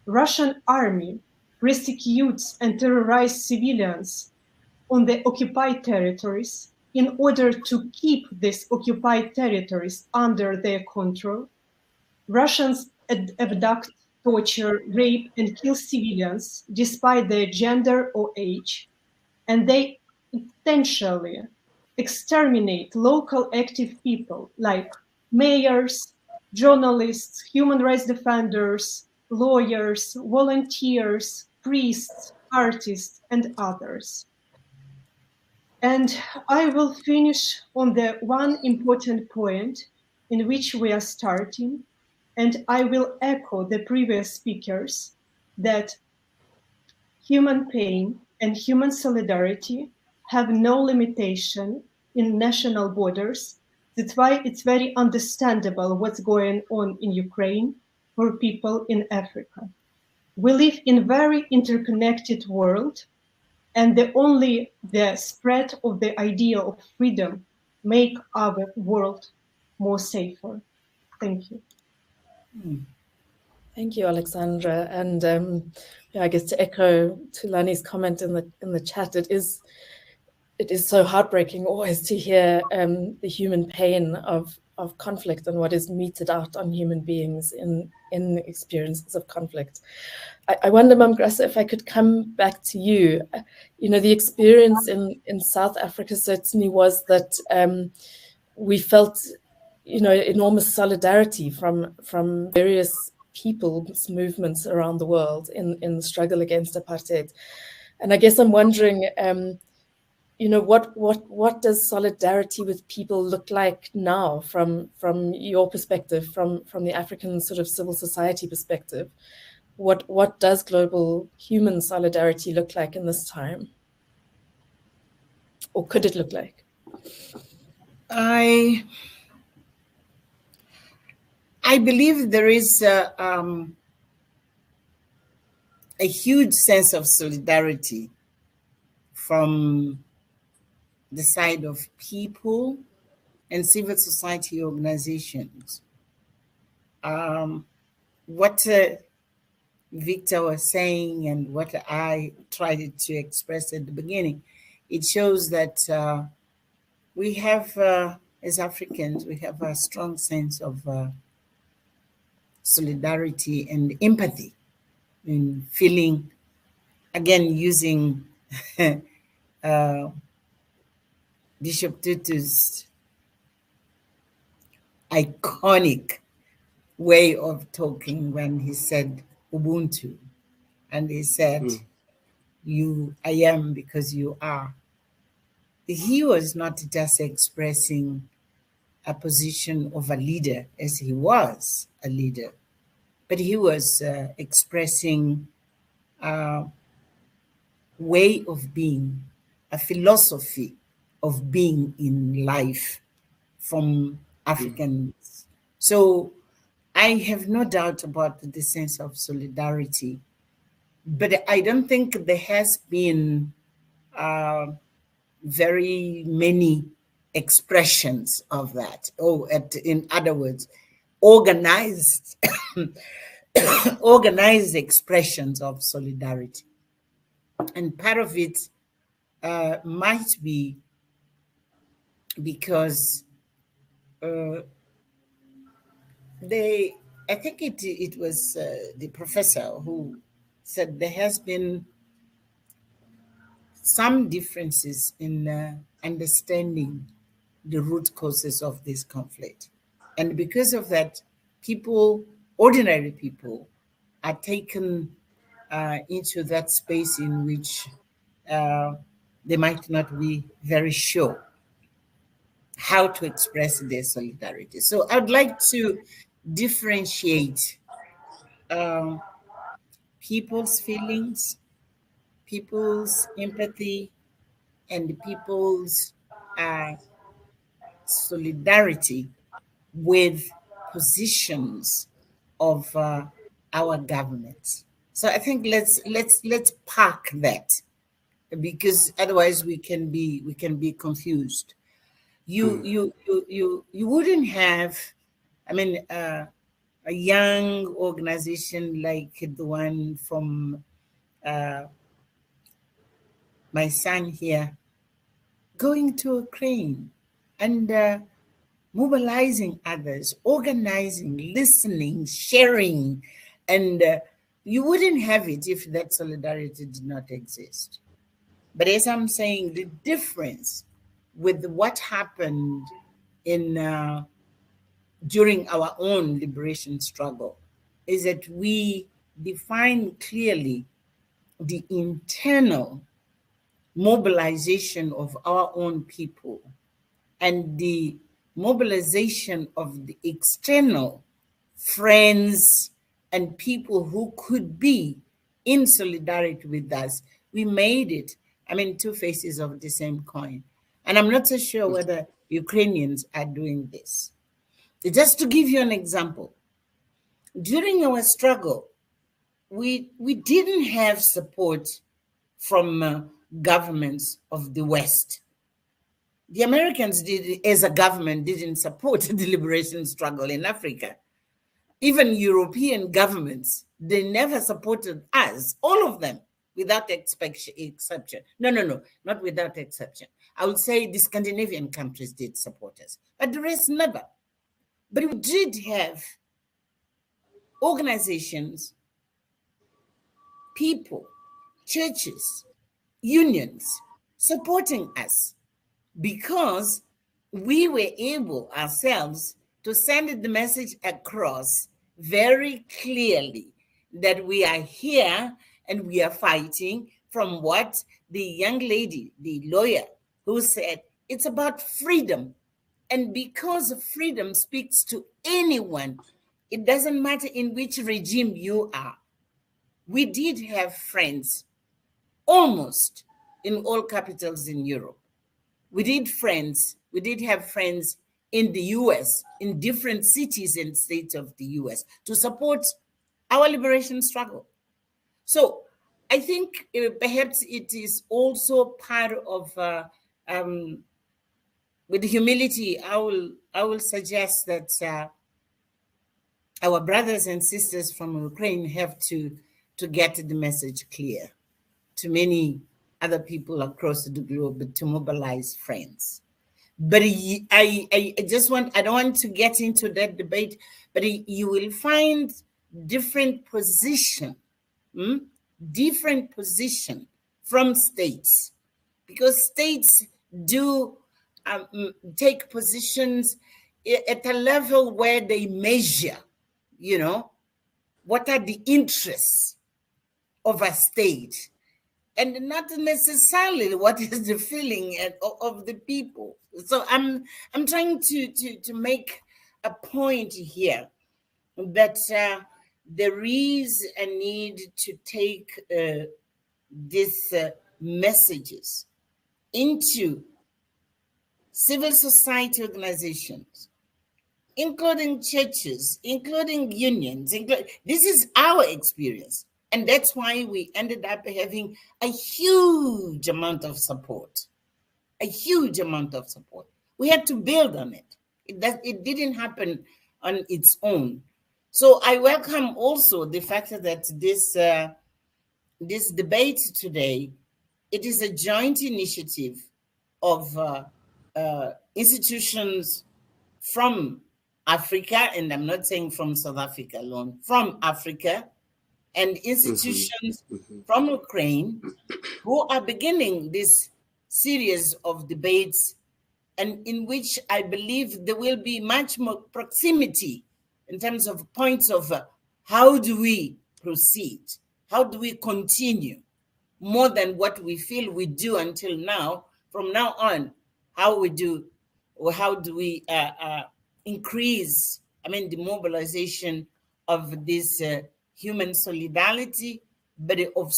Russian army persecutes and terrorizes civilians on the occupied territories in order to keep these occupied territories under their control. Russians abduct, torture, rape, and kill civilians despite their gender or age, and they intentionally exterminate local active people like mayors, journalists, human rights defenders, lawyers, volunteers, priests, artists, and others. And I will finish on the one important point in which we are starting, and I will echo the previous speakers that human pain and human solidarity have no limitation in national borders. That's why it's very understandable what's going on in Ukraine for people in Africa. We live in a very interconnected world, and the spread of the idea of freedom make our world more safer. Thank you. Thank you, Alexandra. And I guess to echo Tulani's comment in the chat, it is so heartbreaking always to hear the human pain of conflict and what is meted out on human beings in experiences of conflict. I wonder, Mum Graça, if I could come back to you. The experience in South Africa certainly was that we felt, enormous solidarity from various people's movements around the world in the struggle against apartheid. And I guess I'm wondering, what does solidarity with people look like now from your perspective, from the African sort of civil society perspective? What does global human solidarity look like in this time? Or could it look like? I believe there is a huge sense of solidarity from the side of people and civil society organizations. What Victor was saying and what I tried to express at the beginning, it shows that we have, as Africans, we have a strong sense of solidarity and empathy in feeling, again, using Bishop Tutu's iconic way of talking when he said Ubuntu, and he said, I am because you are. He was not just expressing a position of a leader, as he was a leader, but he was expressing a way of being, a philosophy of being in life from Africans. So I have no doubt about the sense of solidarity, but I don't think there has been very many expressions of that. In other words, organized organized expressions of solidarity. And part of it might be because I think it was the professor who said there has been some differences in understanding the root causes of this conflict. And because of that, people, ordinary people, are taken into that space in which they might not be very sure how to express their solidarity. So I'd like to differentiate people's feelings, people's empathy, and people's solidarity with positions of our governments. So I think let's park that, because otherwise we can be confused. You wouldn't have, I mean, a young organization like the one from my son here going to Ukraine and mobilizing others, organizing, listening, sharing, and you wouldn't have it if that solidarity did not exist. But as I'm saying, the difference with what happened in during our own liberation struggle is that we define clearly the internal mobilization of our own people and the mobilization of the external friends and people who could be in solidarity with us. We made it, I mean, two faces of the same coin. And I'm not so sure whether Ukrainians are doing this. Just to give you an example, during our struggle, we didn't have support from governments of the West. The Americans did, as a government, didn't support the liberation struggle in Africa. Even European governments, they never supported us, all of them, without exception. No, not without exception. I would say the Scandinavian countries did support us, but the rest never. But we did have organizations, people, churches, unions supporting us because we were able ourselves to send the message across very clearly that we are here and we are fighting, from what the young lady, the lawyer, who said, it's about freedom. And because freedom speaks to anyone, it doesn't matter in which regime you are. We did have friends almost in all capitals in Europe. We did have friends in the US, in different cities and states of the US, to support our liberation struggle. So I think perhaps it is also part of, with humility, I will suggest that our brothers and sisters from Ukraine have to get the message clear to many other people across the globe, to mobilize friends. But I don't want to get into that debate, but you will find different position from states, because states do take positions at a level where they measure, what are the interests of a state, and not necessarily what is the feeling of the people. So I'm trying to make a point here that there is a need to take these messages into civil society organizations, including churches, including unions. This is our experience. And that's why we ended up having a huge amount of support. We had to build on it. It didn't happen on its own. So I welcome also the fact that this debate today, it is a joint initiative of institutions from Africa, and I'm not saying from South Africa alone, from Africa, and institutions from Ukraine who are beginning this series of debates, and in which I believe there will be much more proximity in terms of points of how do we proceed, how do we continue, more than what we feel we do until now. From now on, how we do, or how do we increase, the mobilization of this human solidarity, but of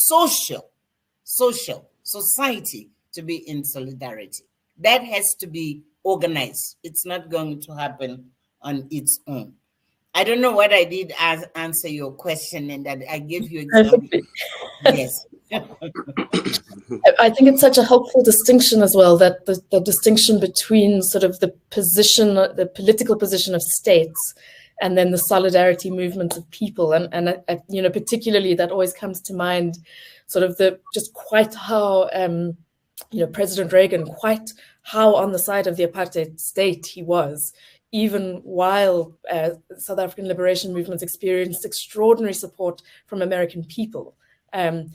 society to be in solidarity. That has to be organized. It's not going to happen on its own. I don't know what I did as answer your question, and that I gave you examples. Yes. I think it's such a helpful distinction as well, that the distinction between sort of the position, the political position of states, and then the solidarity movements of people. And particularly that always comes to mind, sort of just quite how, President Reagan, quite how on the side of the apartheid state he was, even while South African liberation movements experienced extraordinary support from American people. And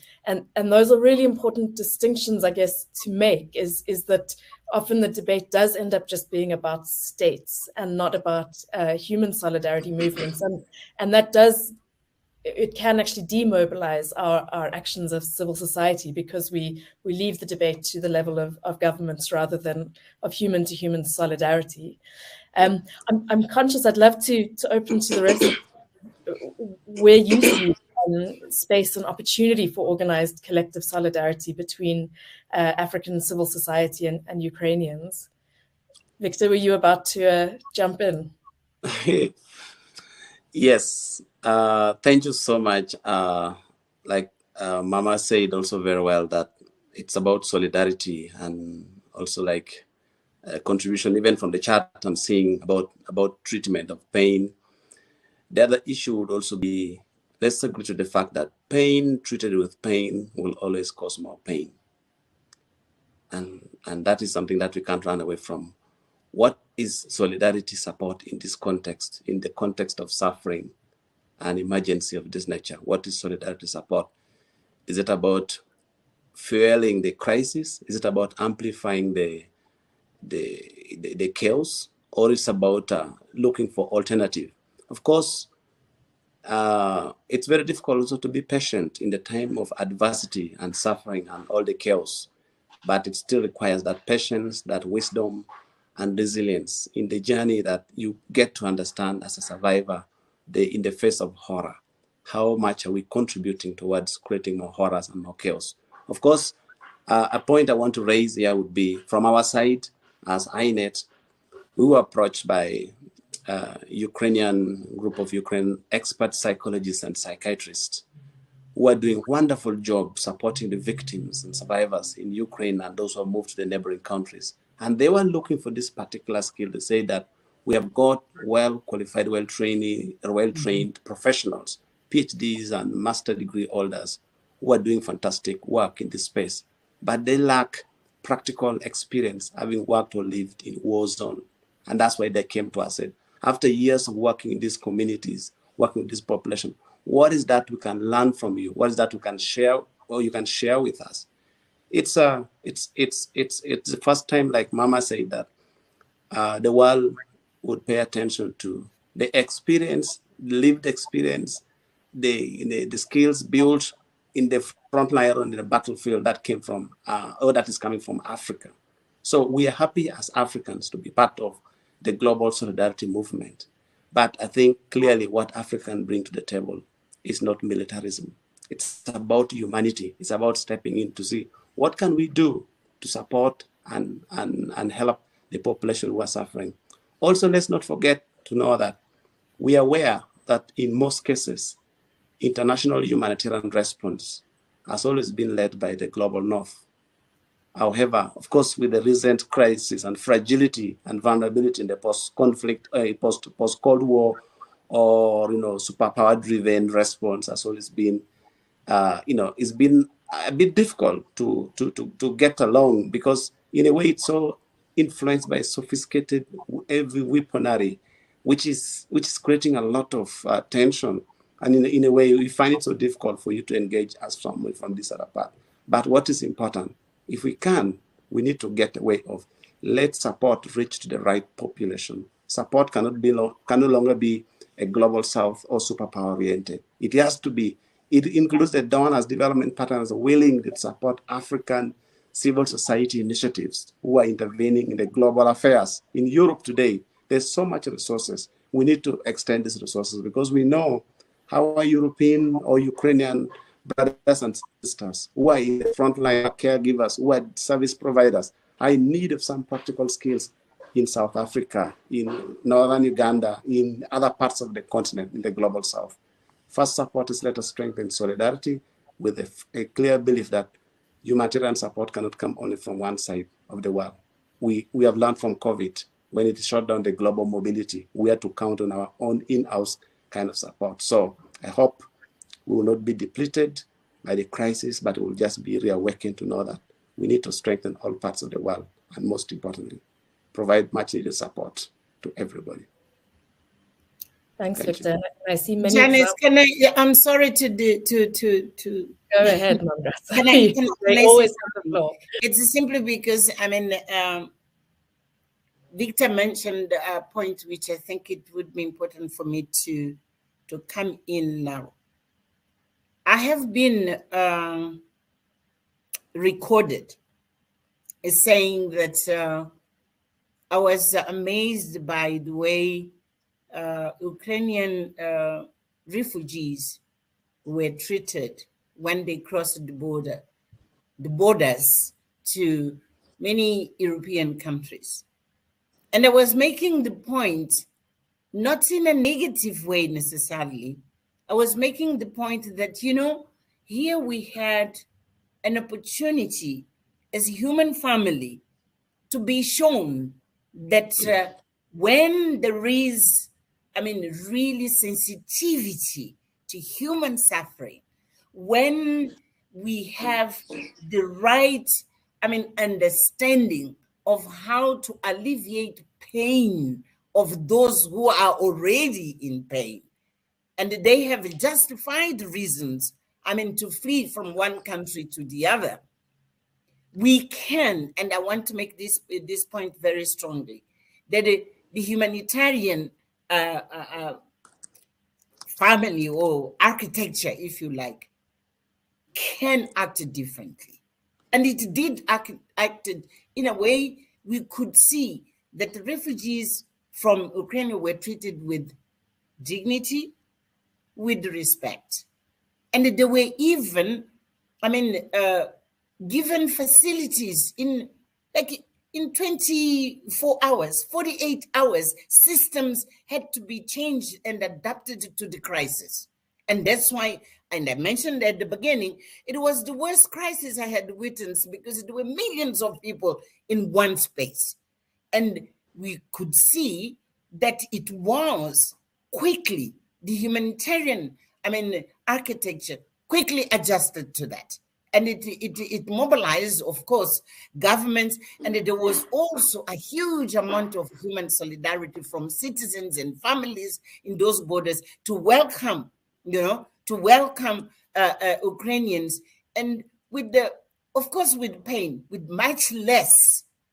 those are really important distinctions, I guess, to make, is that often the debate does end up just being about states and not about human solidarity movements. And that it can actually demobilize our actions of civil society, because we leave the debate to the level of governments rather than of human to human solidarity. I'm conscious I'd love to open to the rest of where you see space and opportunity for organized collective solidarity between African civil society and Ukrainians. Victor, were you about to jump in? Yes, thank you so much. Like Mama said also very well, that it's about solidarity, and also like a contribution even from the chat I'm seeing about treatment of pain. The other issue would also be, let's agree to the fact that pain treated with pain will always cause more pain. And that is something that we can't run away from. What is solidarity support in this context, in the context of suffering and emergency of this nature? What is solidarity support? Is it about fueling the crisis? Is it about amplifying the chaos? Or is it about looking for alternative? Of course, it's very difficult also to be patient in the time of adversity and suffering and all the chaos, but it still requires that patience, that wisdom, and resilience in the journey that you get to understand as a survivor, in the face of horror. How much are we contributing towards creating more horrors and more chaos? Of course, a point I want to raise here would be, from our side as INET, we were approached by Ukrainian group of Ukrainian expert psychologists and psychiatrists who are doing wonderful job supporting the victims and survivors in Ukraine and those who have moved to the neighboring countries. And they were looking for this particular skill. They say that we have got well-qualified, well-trained professionals, PhDs and master degree holders who are doing fantastic work in this space, but they lack practical experience, having worked or lived in war zone. And that's why they came to us and said, after years of working in these communities, working with this population, what is that we can learn from you? What is that we can share, or you can share with us? It's the first time, like Mama said, that the world would pay attention to the experience, lived experience, the skills built in the front line on the battlefield that came from, or that is coming from Africa. So we are happy as Africans to be part of the global solidarity movement. But I think clearly what Africans bring to the table is not militarism. It's about humanity. It's about stepping in to see what can we do to support and help the population who are suffering. Also, let's not forget to know that we are aware that in most cases, international humanitarian response has always been led by the global North. However, of course, with the recent crisis and fragility and vulnerability in the post-conflict, post-Cold War, or superpower-driven response has always been, it's been a bit difficult to get along, because in a way it's so influenced by sophisticated heavy weaponry, which is creating a lot of tension, and in a way we find it so difficult for you to engage as someone from this other part. But what is important, if we can, We need to get a way of let support reach to the right population. Support can no longer be a global south or superpower oriented. It has to be. It includes the donors, development partners willing to support African civil society initiatives who are intervening in the global affairs. In Europe today, there's so much resources. We need to extend these resources because we know how our European or Ukrainian brothers and sisters who are in the front line, caregivers, who are service providers, are in need of some practical skills in South Africa, in northern Uganda, in other parts of the continent, in the global south. First support is let us strengthen solidarity with a clear belief that humanitarian support cannot come only from one side of the world. We have learned from COVID, when it shut down the global mobility, we had to count on our own in-house kind of support. So I hope we will not be depleted by the crisis, but we will just be reawakened to know that we need to strengthen all parts of the world, and most importantly, provide much needed support to everybody. Thanks, Thank Victor. I see many. Janice, I'm sorry to go ahead, Mandras. Can I always say have the floor. It's simply because Victor mentioned a point which I think it would be important for me to come in now. I have been recorded as saying that I was amazed by the way Ukrainian refugees were treated when they crossed the borders to many European countries. And I was making the point, not in a negative way necessarily. I was making the point that, here we had an opportunity as a human family to be shown that when there is, really sensitivity to human suffering, when we have the right, understanding of how to alleviate pain of those who are already in pain, and they have justified reasons, to flee from one country to the other, we can, and I want to make this point very strongly, that the humanitarian family or architecture, if you like, can act differently. And it did act in a way we could see that the refugees from Ukraine were treated with dignity, with respect. And they were even, given facilities in 24 hours, 48 hours, systems had to be changed and adapted to the crisis. And that's why, and I mentioned at the beginning, it was the worst crisis I had witnessed because there were millions of people in one space. And we could see that it was quickly, the humanitarian, architecture quickly adjusted to that. And it mobilized, of course, governments, and there was also a huge amount of human solidarity from citizens and families in those borders to welcome, Ukrainians, and of course, with pain, with much less,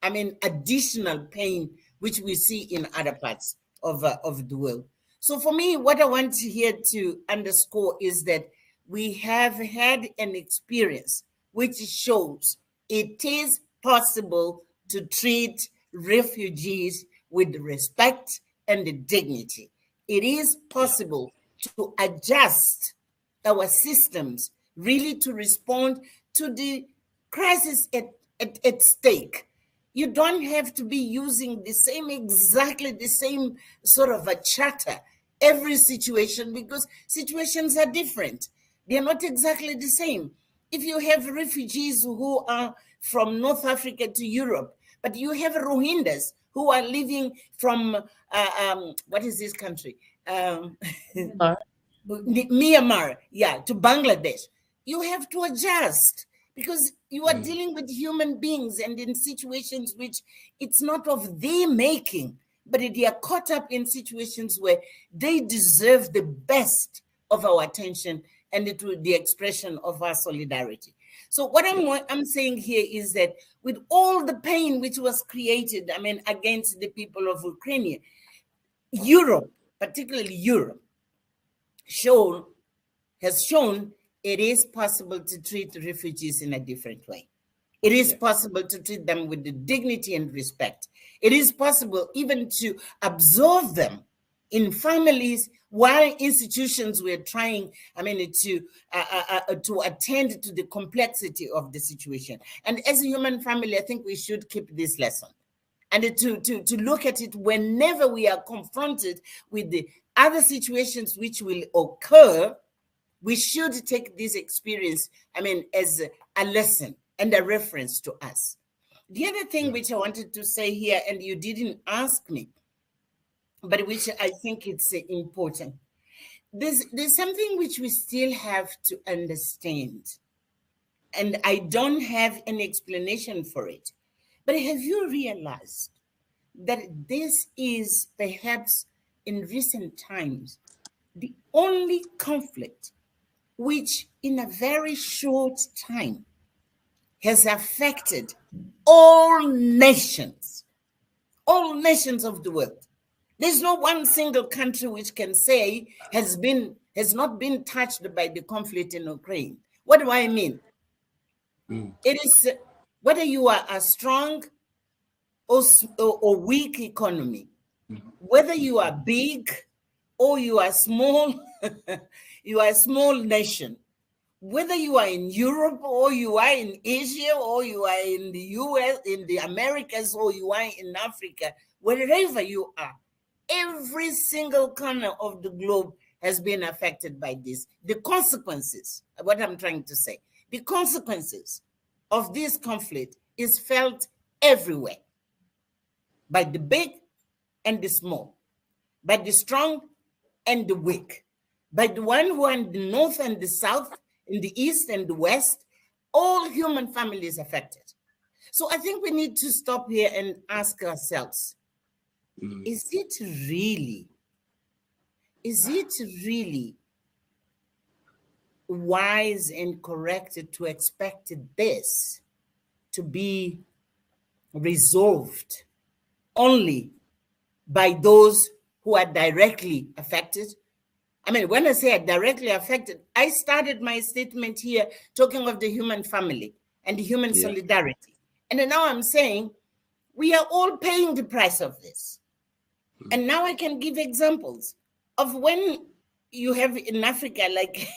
additional pain, which we see in other parts of the world. So for me, what I want here to underscore is that we have had an experience which shows it is possible to treat refugees with respect and dignity. It is possible to adjust our systems really to respond to the crisis at stake. You don't have to be using exactly the same sort of a charter every situation, because situations are different. They're not exactly the same. If you have refugees who are from North Africa to Europe, but you have Rohingyas who are living from, what is this country? Myanmar, to Bangladesh. You have to adjust because you are dealing with human beings and in situations which it's not of their making, but they are caught up in situations where they deserve the best of our attention and the expression of our solidarity. So what I'm saying here is that with all the pain which was created, I mean, against the people of Ukraine. Europe, particularly Europe, has shown it is possible to treat refugees in a different way. It is possible to treat them with the dignity and respect. It is possible even to absorb them in families while institutions were trying, I mean, to attend to the complexity of the situation. And as a human family, I think we should keep this lesson and to look at it whenever we are confronted with the other situations which will occur. We should take this experience, I mean, as a lesson and a reference to us. The other thing which I wanted to say here, and you didn't ask me, but which I think it's important. There's something which we still have to understand, and I don't have an explanation for it. But have you realized that this is perhaps in recent times the only conflict which in a very short time has affected all nations of the world? There's no one single country which can say has not been touched by the conflict in Ukraine. What do I mean? It is whether you are a strong or weak economy, whether you are big or you are small, you are a small nation, whether you are in Europe or you are in Asia or you are in the US, in the Americas, or you are in Africa, wherever you are, every single corner of the globe has been affected by this. The consequences, what I'm trying to say, the consequences of this conflict is felt everywhere, by the big and the small, by the strong and the weak, by the one who are in the north and the south, in the east and the west. All human families affected. So I think we need to stop here and ask ourselves, is it really wise and correct to expect this to be resolved only by those who are directly affected? I mean, when I say directly affected, I started my statement here talking of the human family and the human solidarity. And then now I'm saying we are all paying the price of this. And now I can give examples of when you have in Africa, like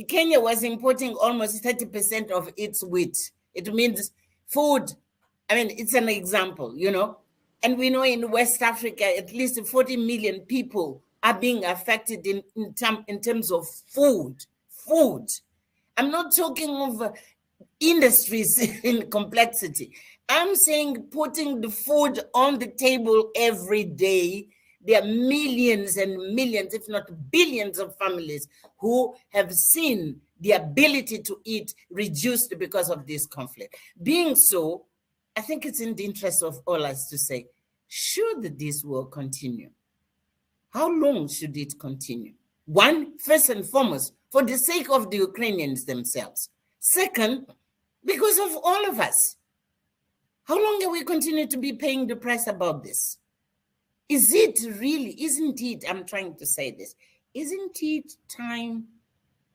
Kenya was importing almost 30% of its wheat. It means food. I mean, it's an example, you know. And we know in West Africa, at least 40 million people are being affected in terms of food. I'm not talking of industries in complexity. I'm saying putting the food on the table every day. There are millions and millions, if not billions of families who have seen the ability to eat reduced because of this conflict. Being so, I think it's in the interest of all us to say, should this war continue? How long should it continue? One, first and foremost, for the sake of the Ukrainians themselves. Second, because of all of us. How long are we continue to be paying the price about this? Isn't it, I'm trying to say this, isn't it time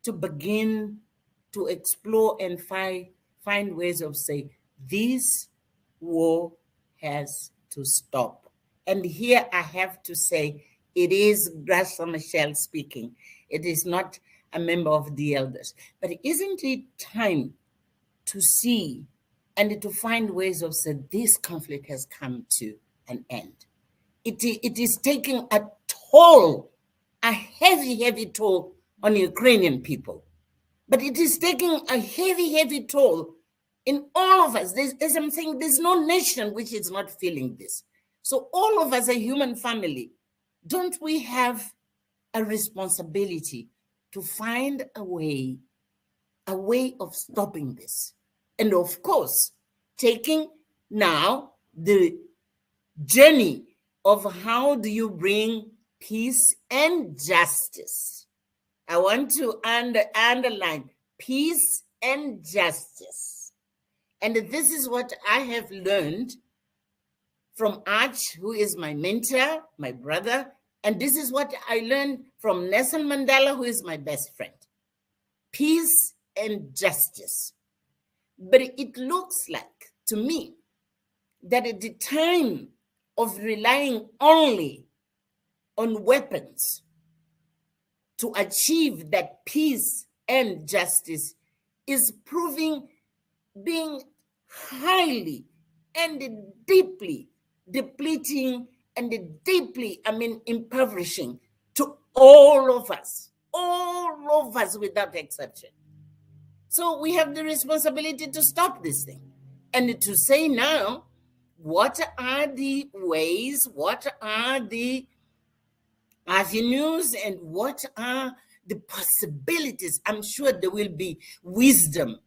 to begin to explore and find ways of saying, this war has to stop? And here I have to say, it is Graça Machel speaking. It is not a member of the elders. But isn't it time to see and to find ways of saying this conflict has come to an end? It is taking a toll, a heavy toll on Ukrainian people. But it is taking a heavy toll in all of us. As I'm saying, there's no nation which is not feeling this. So all of us, a human family, don't we have a responsibility to find a way of stopping this? And of course, taking now the journey of how do you bring peace and justice. I want to underline peace and justice. And this is what I have learned from Arch, who is my mentor, my brother. And this is what I learned from Nelson Mandela, who is my best friend. Peace and justice. But it looks like, to me, that at the time of relying only on weapons to achieve that peace and justice is proving being highly and deeply depleting and deeply, impoverishing to all of us without exception. So we have the responsibility to stop this thing and to say now, what are the ways, what are the avenues, and what are the possibilities? I'm sure there will be wisdom,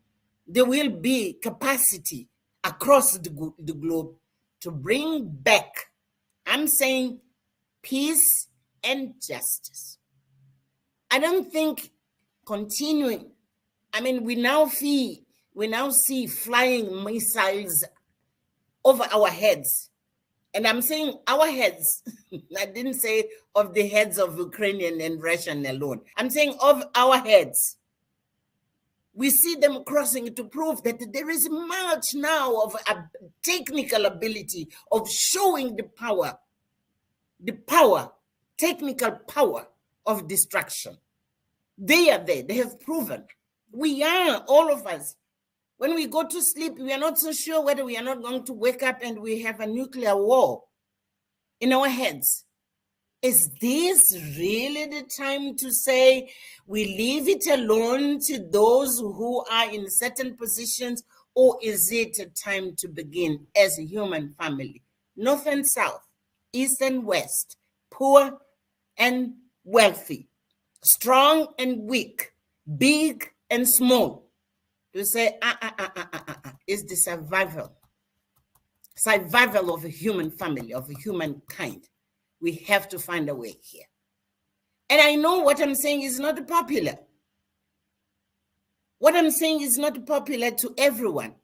there will be capacity across the globe to bring back, I'm saying, peace and justice. I don't think continuing, we now see flying missiles over our heads. And I'm saying our heads. I didn't say of the heads of Ukrainian and Russian alone. I'm saying of our heads. We see them crossing to prove that there is much now of a technical ability of showing the power, technical power of destruction. They are there. They have proven. We are, all of us. When we go to sleep, we are not so sure whether we are not going to wake up and we have a nuclear war in our heads. Is this really the time to say we leave it alone to those who are in certain positions, or is it a time to begin as a human family, north and south, east and west, poor and wealthy, strong and weak, big and small, to say, is the survival of a human family, of a humankind. We have to find a way here. And I know what I'm saying is not popular. What I'm saying is not popular to everyone.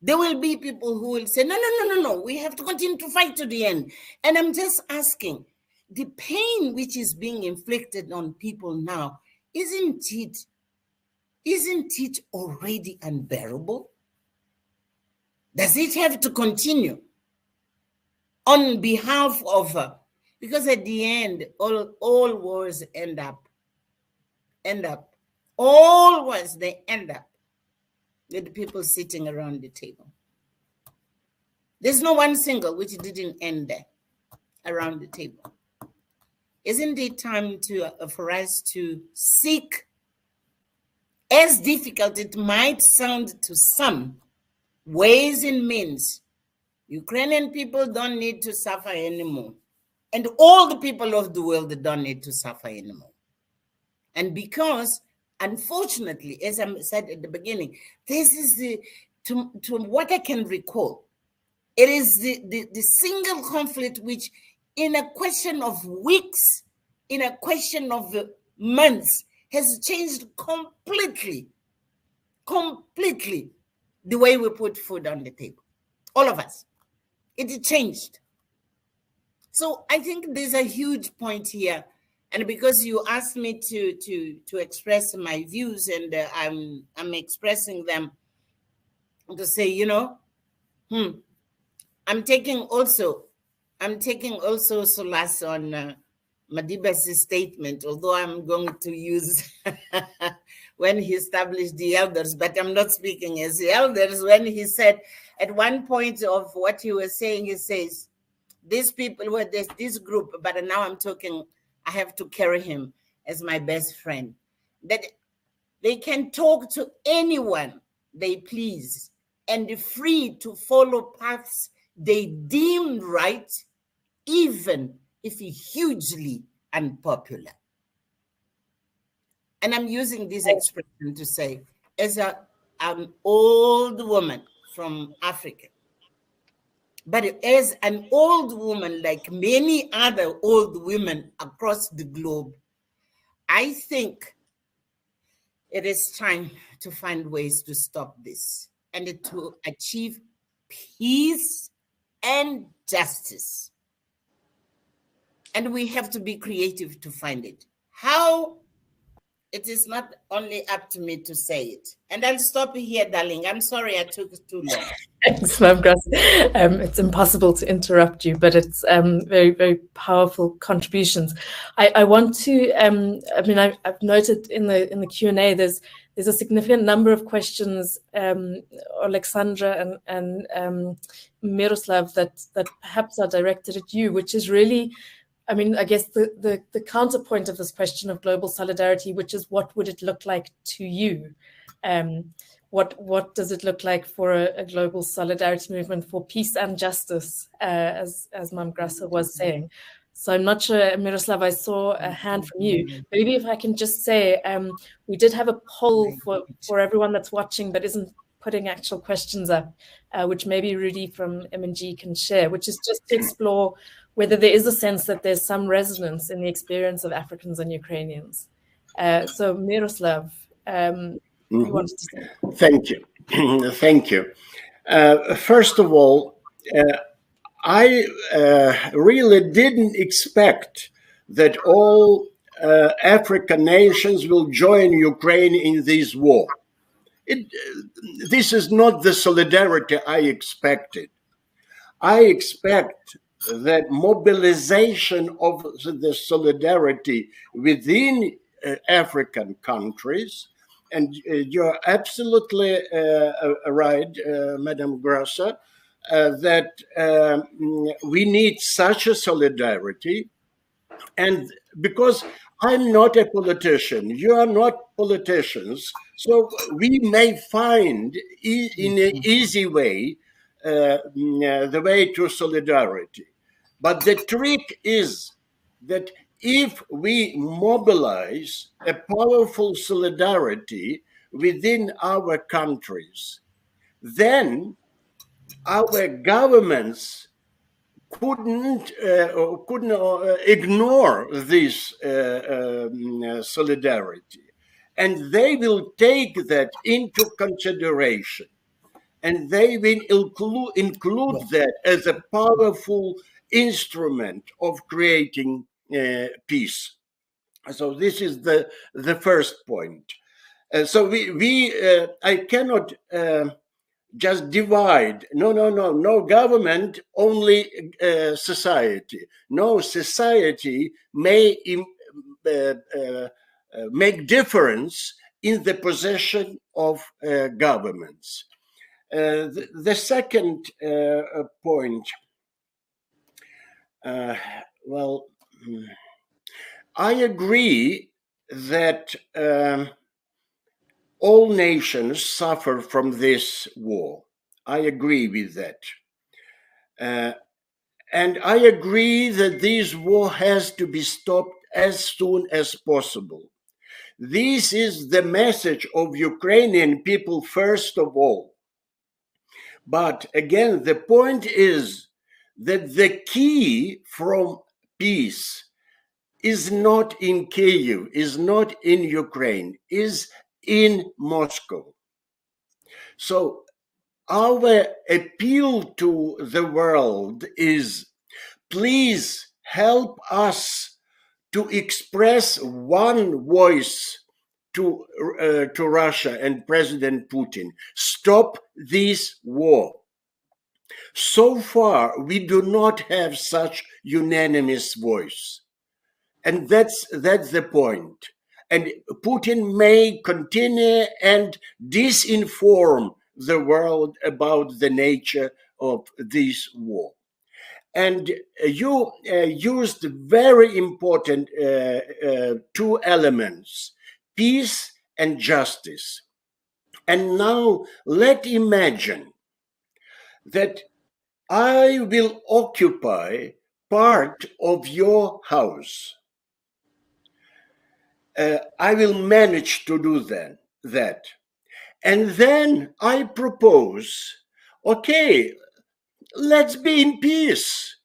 There will be people who will say, no, we have to continue to fight to the end. And I'm just asking, the pain which is being inflicted on people now, isn't it already unbearable? Does it have to continue on behalf of, because at the end, all wars end up with the people sitting around the table. There's no one single which didn't end there around the table. Isn't it time for us to seek, as difficult it might sound to some, ways and means? Ukrainian people don't need to suffer anymore. And all the people of the world don't need to suffer anymore. And because, unfortunately, as I said at the beginning, this is to what I can recall, it is the single conflict which, in a question of weeks, in a question of months, has changed completely the way we put food on the table. All of us. It changed. So I think there's a huge point here. And because you asked me to express my views, and I'm expressing them, to say, I'm taking also solace on Madiba's statement, although I'm going to use when he established the elders, but I'm not speaking as the elders. When he said, at one point of what he was saying, he says, these people were this group, but now I have to carry him as my best friend, that they can talk to anyone they please and free to follow paths they deem right, even if hugely unpopular. And I'm using this expression to say, as an old woman from Africa, but as an old woman, like many other old women across the globe, I think it is time to find ways to stop this. and to achieve peace and justice. And we have to be creative to find it. How? It is not only up to me to say it. And I'll stop here, darling. I'm sorry I took too long. Thanks, Ma'am Graça. It's impossible to interrupt you, but it's very, very powerful contributions. I want to. I've noted in the Q&A there's a significant number of questions, Alexandra and Miroslav, that perhaps are directed at you, which is really, I guess the counterpoint of this question of global solidarity, which is what would it look like to you? What does it look like for a global solidarity movement for peace and justice, as Ma'am Graça was saying? So I'm not sure, Miroslav, I saw a hand from you. Maybe if I can just say, we did have a poll for everyone that's watching but isn't putting actual questions up, which maybe Rudy from M&G can share, which is just to explore whether there is a sense that there's some resonance in the experience of Africans and Ukrainians. So Miroslav, you wanted to say. Thank you. Thank you. First of all, I really didn't expect that all African nations will join Ukraine in this war. This is not the solidarity I expected. I expect that mobilization of the solidarity within African countries, and you're absolutely right, Madam Graça, that we need such a solidarity. And because I'm not a politician, you are not politicians, so we may find in an easy way the way to solidarity. But the trick is that if we mobilize a powerful solidarity within our countries, then our governments couldn't ignore this solidarity, and they will take that into consideration, and they will include that as a powerful instrument of creating peace. So this is the first point. So I cannot just divide. No government, only society. No, society may make difference in the position of governments. The second point, I agree that all nations suffer from this war. I agree with that. And I agree that this war has to be stopped as soon as possible. This is the message of Ukrainian people, first of all. But again, the point is that the key from peace is not in Kyiv, is not in Ukraine, is in Moscow. So our appeal to the world is, please help us to express one voice to Russia and President Putin. Stop this war. So far, we do not have such unanimous voice. And that's the point. And Putin may continue and disinform the world about the nature of this war. And you used very important two elements, peace and justice. And now let's imagine that I will occupy part of your house. I will manage to do that. And then I propose, okay, let's be in peace.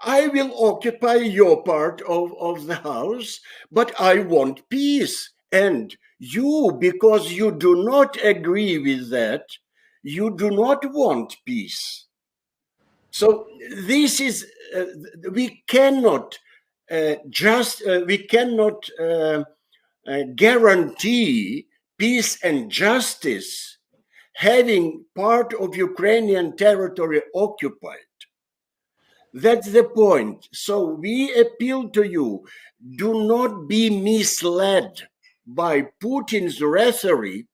I will occupy your part of the house, but I want peace. And you, because you do not agree with that, you do not want peace. So this is, we cannot guarantee peace and justice having part of Ukrainian territory occupied. That's the point. So we appeal to you, do not be misled by Putin's rhetoric,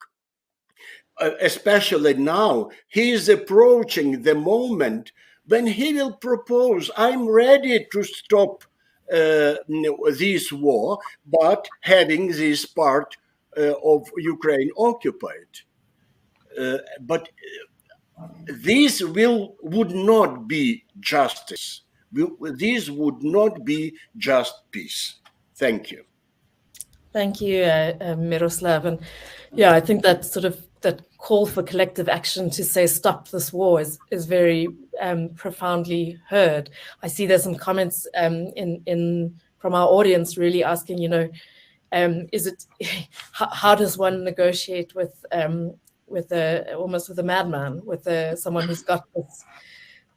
especially now. He is approaching the moment when he will propose, I'm ready to stop this war, but having this part of Ukraine occupied. But this would not be justice. This would not be just peace. Thank you. Thank you, Miroslav. And yeah, I think that sort of that call for collective action to say stop this war is very profoundly heard. I see there's some comments from our audience really asking, is it how does one negotiate with almost with a madman, with someone who's got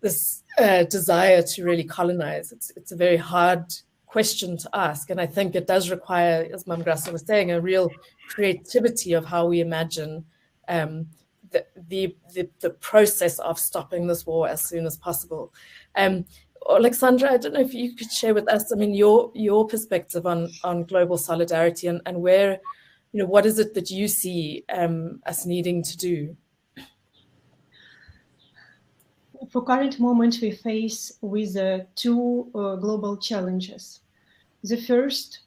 this desire to really colonize? It's a very hard question to ask, and I think it does require, as Mam Graça was saying, a real creativity of how we imagine the process of stopping this war as soon as possible. Alexandra, I don't know if you could share with us, I mean, your perspective on global solidarity and where, what is it that you see us needing to do? For current moment, we face with two global challenges. The first,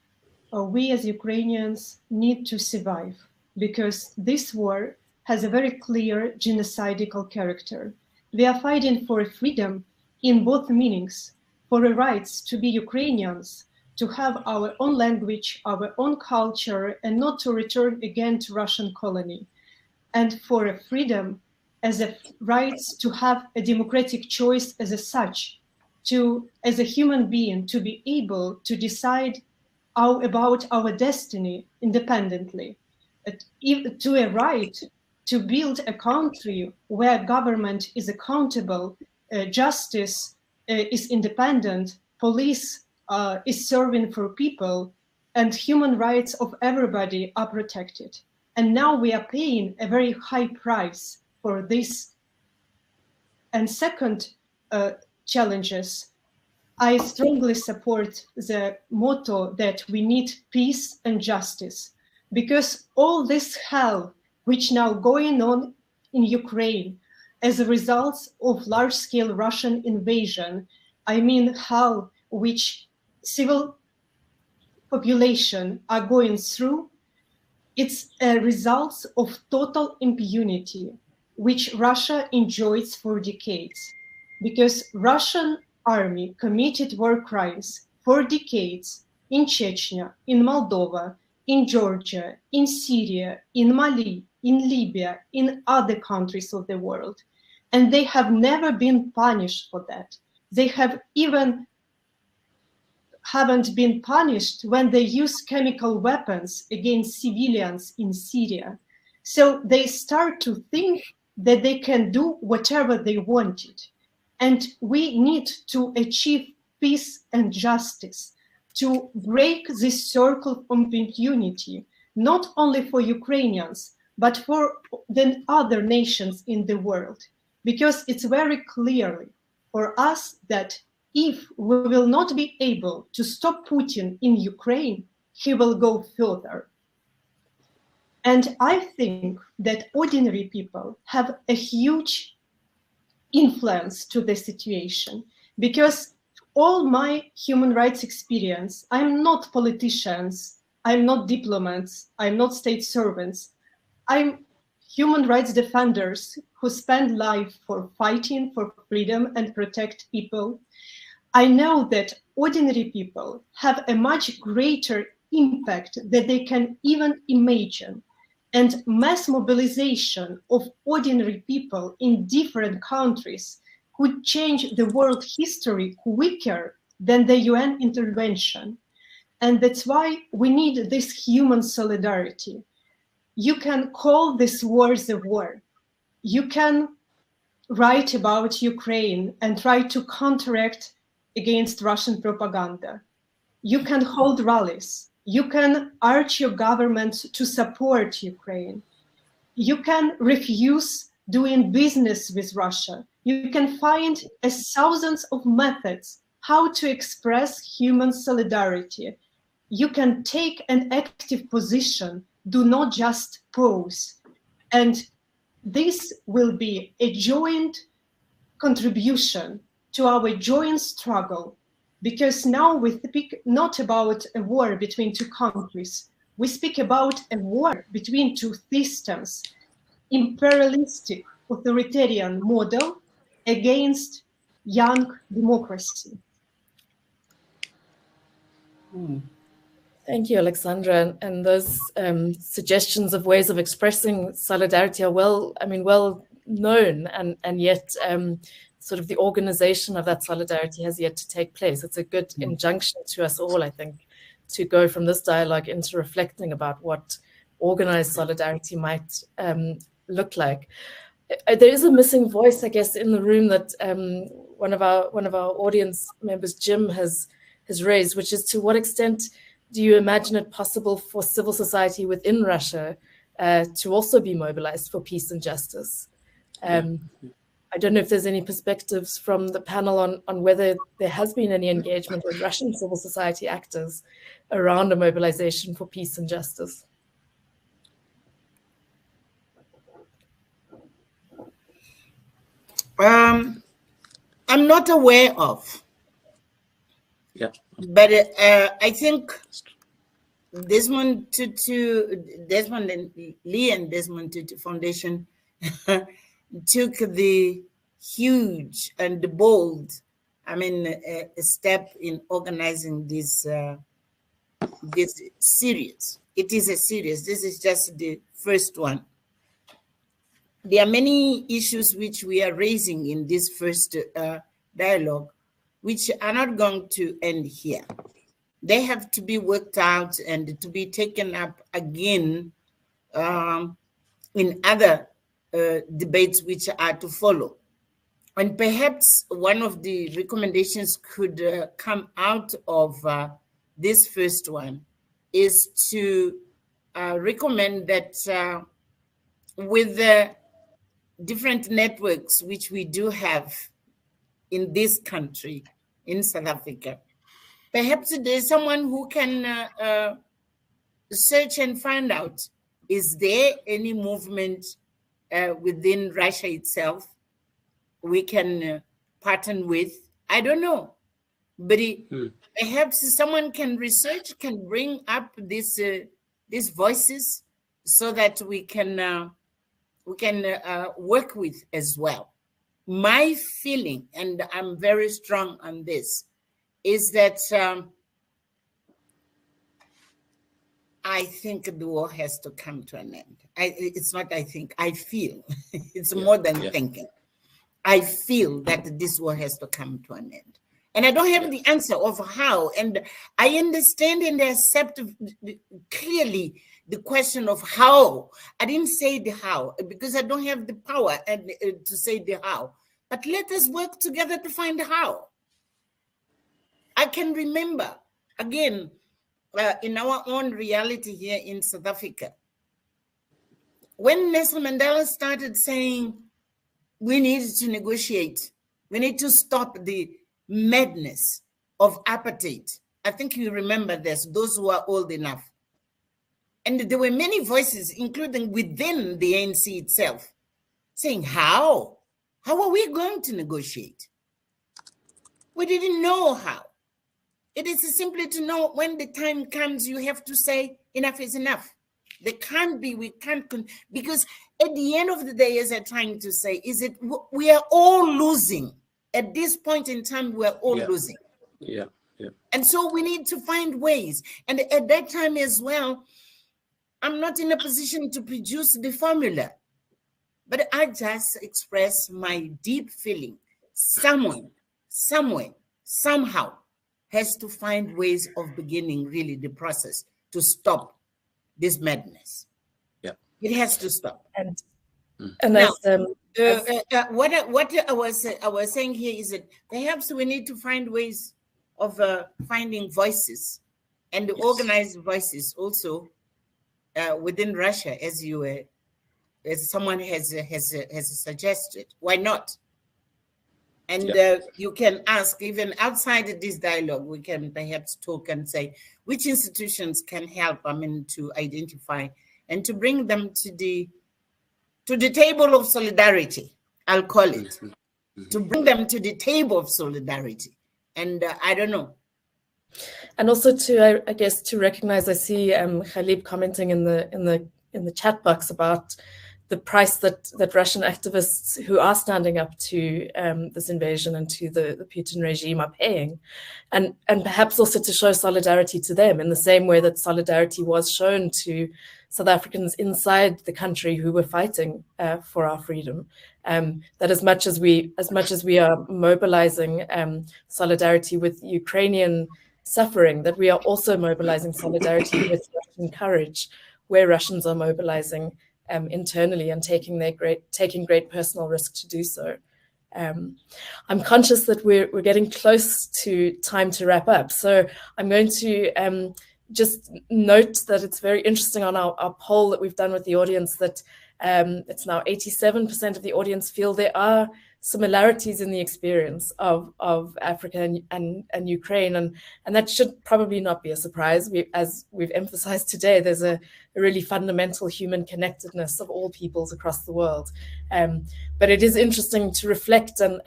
we as Ukrainians need to survive, because this war has a very clear genocidal character. We are fighting for freedom in both meanings, for the rights to be Ukrainians, to have our own language, our own culture, and not to return again to Russian colony, and for a freedom as a rights to have a democratic choice as a such, as a human being, to be able to decide about our destiny independently, to a right to build a country where government is accountable, justice is independent, police is serving for people, and human rights of everybody are protected. And now we are paying a very high price for this. And second challenges, I strongly support the motto that we need peace and justice, because all this hell which now going on in Ukraine as a result of large-scale Russian invasion, I mean hell which civil population are going through, it's a result of total impunity, which Russia enjoys for decades, because Russian army committed war crimes for decades in Chechnya, in Moldova, in Georgia, in Syria, in Mali, in Libya, in other countries of the world. And they have never been punished for that. They haven't been punished when they use chemical weapons against civilians in Syria. So they start to think that they can do whatever they wanted. And we need to achieve peace and justice, to break this circle of impunity, not only for Ukrainians, but for the other nations in the world. Because it's very clearly for us that if we will not be able to stop Putin in Ukraine, he will go further. And I think that ordinary people have a huge influence to the situation, because all my human rights experience, I'm not politicians, I'm not diplomats, I'm not state servants, I'm human rights defenders who spend life for fighting for freedom and protect people. I know that ordinary people have a much greater impact than they can even imagine. And mass mobilization of ordinary people in different countries could change the world history quicker than the UN intervention. And that's why we need this human solidarity. You can call this war the war. You can write about Ukraine and try to counteract against Russian propaganda. You can hold rallies. You can urge your government to support Ukraine. You can refuse doing business with Russia. You can find thousands of methods how to express human solidarity. You can take an active position. Do not just pose. And this will be a joint contribution to our joint struggle, because now we speak not about a war between two countries. We speak about a war between two systems, imperialistic authoritarian model against young democracy. Thank you, Alexandra. And those suggestions of ways of expressing solidarity are well known, and yet sort of the organization of that solidarity has yet to take place. It's a good injunction to us all, I think, to go from this dialogue into reflecting about what organized solidarity might look like. There is a missing voice, I guess, in the room that one of our audience members, Jim, has raised, which is to what extent do you imagine it possible for civil society within Russia to also be mobilized for peace and justice? I don't know if there's any perspectives from the panel on whether there has been any engagement with Russian civil society actors around a mobilization for peace and justice. I'm not aware of. Yeah. But I think Desmond and Leah and Desmond Tutu Foundation took the huge and bold, a step in organizing this series. It is a series. This is just the first one. There are many issues which we are raising in this first dialogue, which are not going to end here. They have to be worked out and to be taken up again in other debates which are to follow. And perhaps one of the recommendations could come out of this first one is to recommend that with the different networks which we do have in this country, in South Africa, perhaps there's someone who can search and find out, is there any movement within Russia itself we can partner with? I don't know. But perhaps someone can research, can bring up these voices so that we can work with as well. My feeling, and I'm very strong on this, is that I think the war has to come to an end. It's not I think, I feel. It's more than thinking. I feel that this war has to come to an end. And I don't have the answer of how. And I understand and accept clearly the question of how. I didn't say the how because I don't have the power to say the how. But let us work together to find how. I can remember, again, in our own reality here in South Africa, when Nelson Mandela started saying we need to negotiate, we need to stop the madness of apartheid. I think you remember this, those who are old enough. And there were many voices, including within the ANC itself, saying, how? How are we going to negotiate? We didn't know how. It is simply to know when the time comes, you have to say enough is enough. There can't be, we can't, because at the end of the day, as I'm trying to say, is it we are all losing. At this point in time, we are all losing. Yeah. And so we need to find ways. And at that time as well, I'm not in a position to produce the formula, but I just express my deep feeling. Someone, somewhere, somehow has to find ways of beginning really the process to stop this madness. Yeah. It has to stop. And And Now, what what I was saying here is that perhaps we need to find ways of finding voices and organized voices also within Russia, as someone has suggested. Why not? And you can ask, even outside of this dialogue, we can perhaps talk and say which institutions can help. I mean, to identify and to bring them to the table of solidarity. I'll call it to bring them to the table of solidarity. And I don't know. And also to, I guess, to recognize, I see Khalib commenting in the chat box about the price that Russian activists who are standing up to this invasion and to the Putin regime are paying, and perhaps also to show solidarity to them in the same way that solidarity was shown to South Africans inside the country who were fighting for our freedom. That as much as we are mobilizing solidarity with Ukrainian suffering, that we are also mobilizing solidarity with Russian courage, where Russians are mobilizing internally and taking great personal risk to do so. I'm conscious that we're getting close to time to wrap up, so I'm going to just note that it's very interesting on our poll that we've done with the audience that it's now 87% of the audience feel there are similarities in the experience of Africa and Ukraine, and that should probably not be a surprise. As we've emphasized today, there's a really fundamental human connectedness of all peoples across the world. But it is interesting to reflect and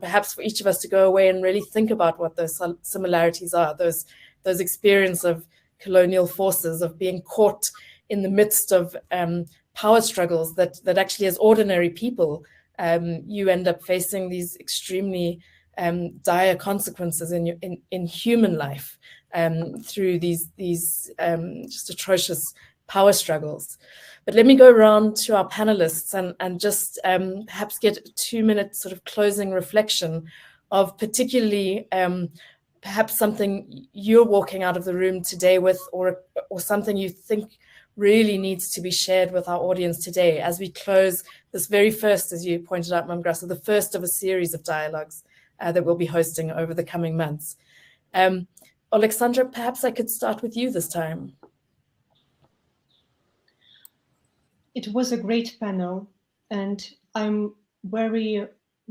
perhaps for each of us to go away and really think about what those similarities are, those experience of colonial forces, of being caught in the midst of power struggles that actually as ordinary people, you end up facing these extremely dire consequences in human life through these just atrocious power struggles. But let me go around to our panelists and just perhaps get a 2-minute sort of closing reflection of particularly perhaps something you're walking out of the room today with, or something you think really needs to be shared with our audience today as we close this very first, as you pointed out, Mam Graça, the first of a series of dialogues that we'll be hosting over the coming months. Alexandra, perhaps I could start with you this time. It was a great panel, and I'm very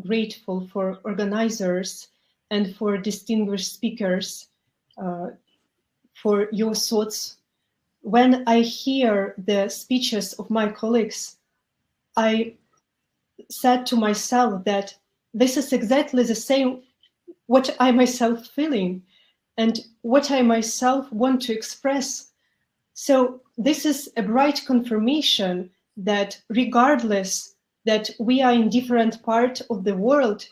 grateful for organizers and for distinguished speakers for your thoughts. When I hear the speeches of my colleagues, I said to myself that this is exactly the same what I myself feeling and what I myself want to express. So this is a bright confirmation that regardless that we are in different parts of the world,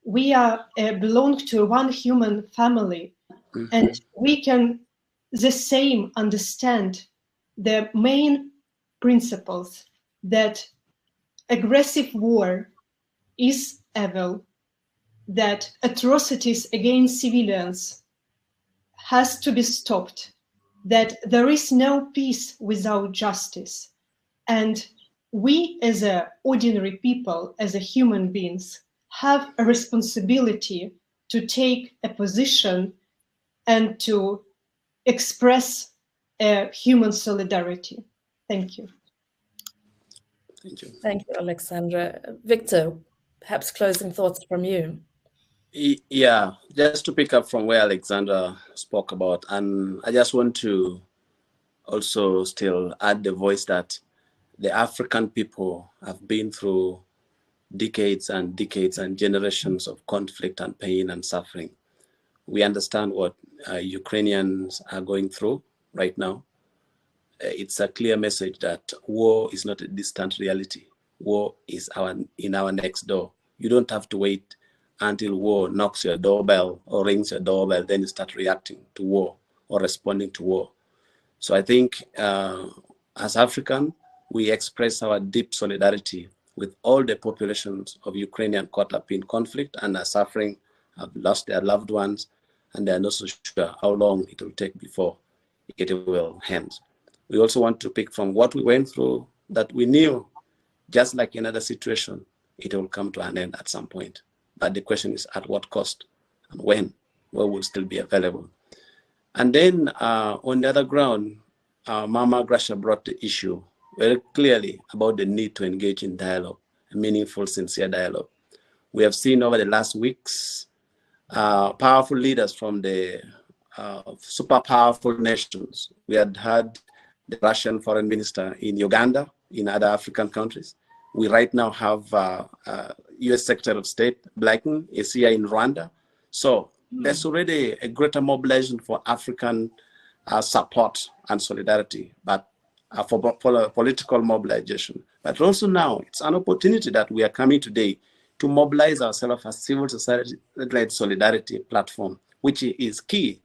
we are belong to one human family, and we can the same understand the main principles that aggressive war is evil, that atrocities against civilians has to be stopped, that there is no peace without justice. And we as ordinary people, as human beings, have a responsibility to take a position and to express human solidarity. Thank you. Thank you. Thank you, Alexandra. Victor, perhaps closing thoughts from you. Yeah, just to pick up from where Alexandra spoke about, and I just want to also still add the voice that the African people have been through decades and generations of conflict and pain and suffering. We understand what Ukrainians are going through right now. It's a clear message that war is not a distant reality. War is in our next door. You don't have to wait until war knocks your doorbell or rings your doorbell, then you start reacting to war or responding to war. So I think as African, we express our deep solidarity with all the populations of Ukrainian caught up in conflict and are suffering, have lost their loved ones, and they are not so sure how long it will take before it will end. We also want to pick from what we went through, that we knew Just like in other situation, it will come to an end at some point. But the question is at what cost and when will still be available. And then on the other ground, Mama Graça brought the issue very clearly about the need to engage in dialogue, a meaningful, sincere dialogue. We have seen over the last weeks powerful leaders from the super powerful nations. We had had the Russian foreign minister in Uganda, in other African countries. We right now have U.S. Secretary of State Blinken is here in Rwanda. So there's already a greater mobilization for African support and solidarity, but for political mobilization. But also now, it's an opportunity that we are coming today to mobilize ourselves as civil society-led solidarity platform, which is key.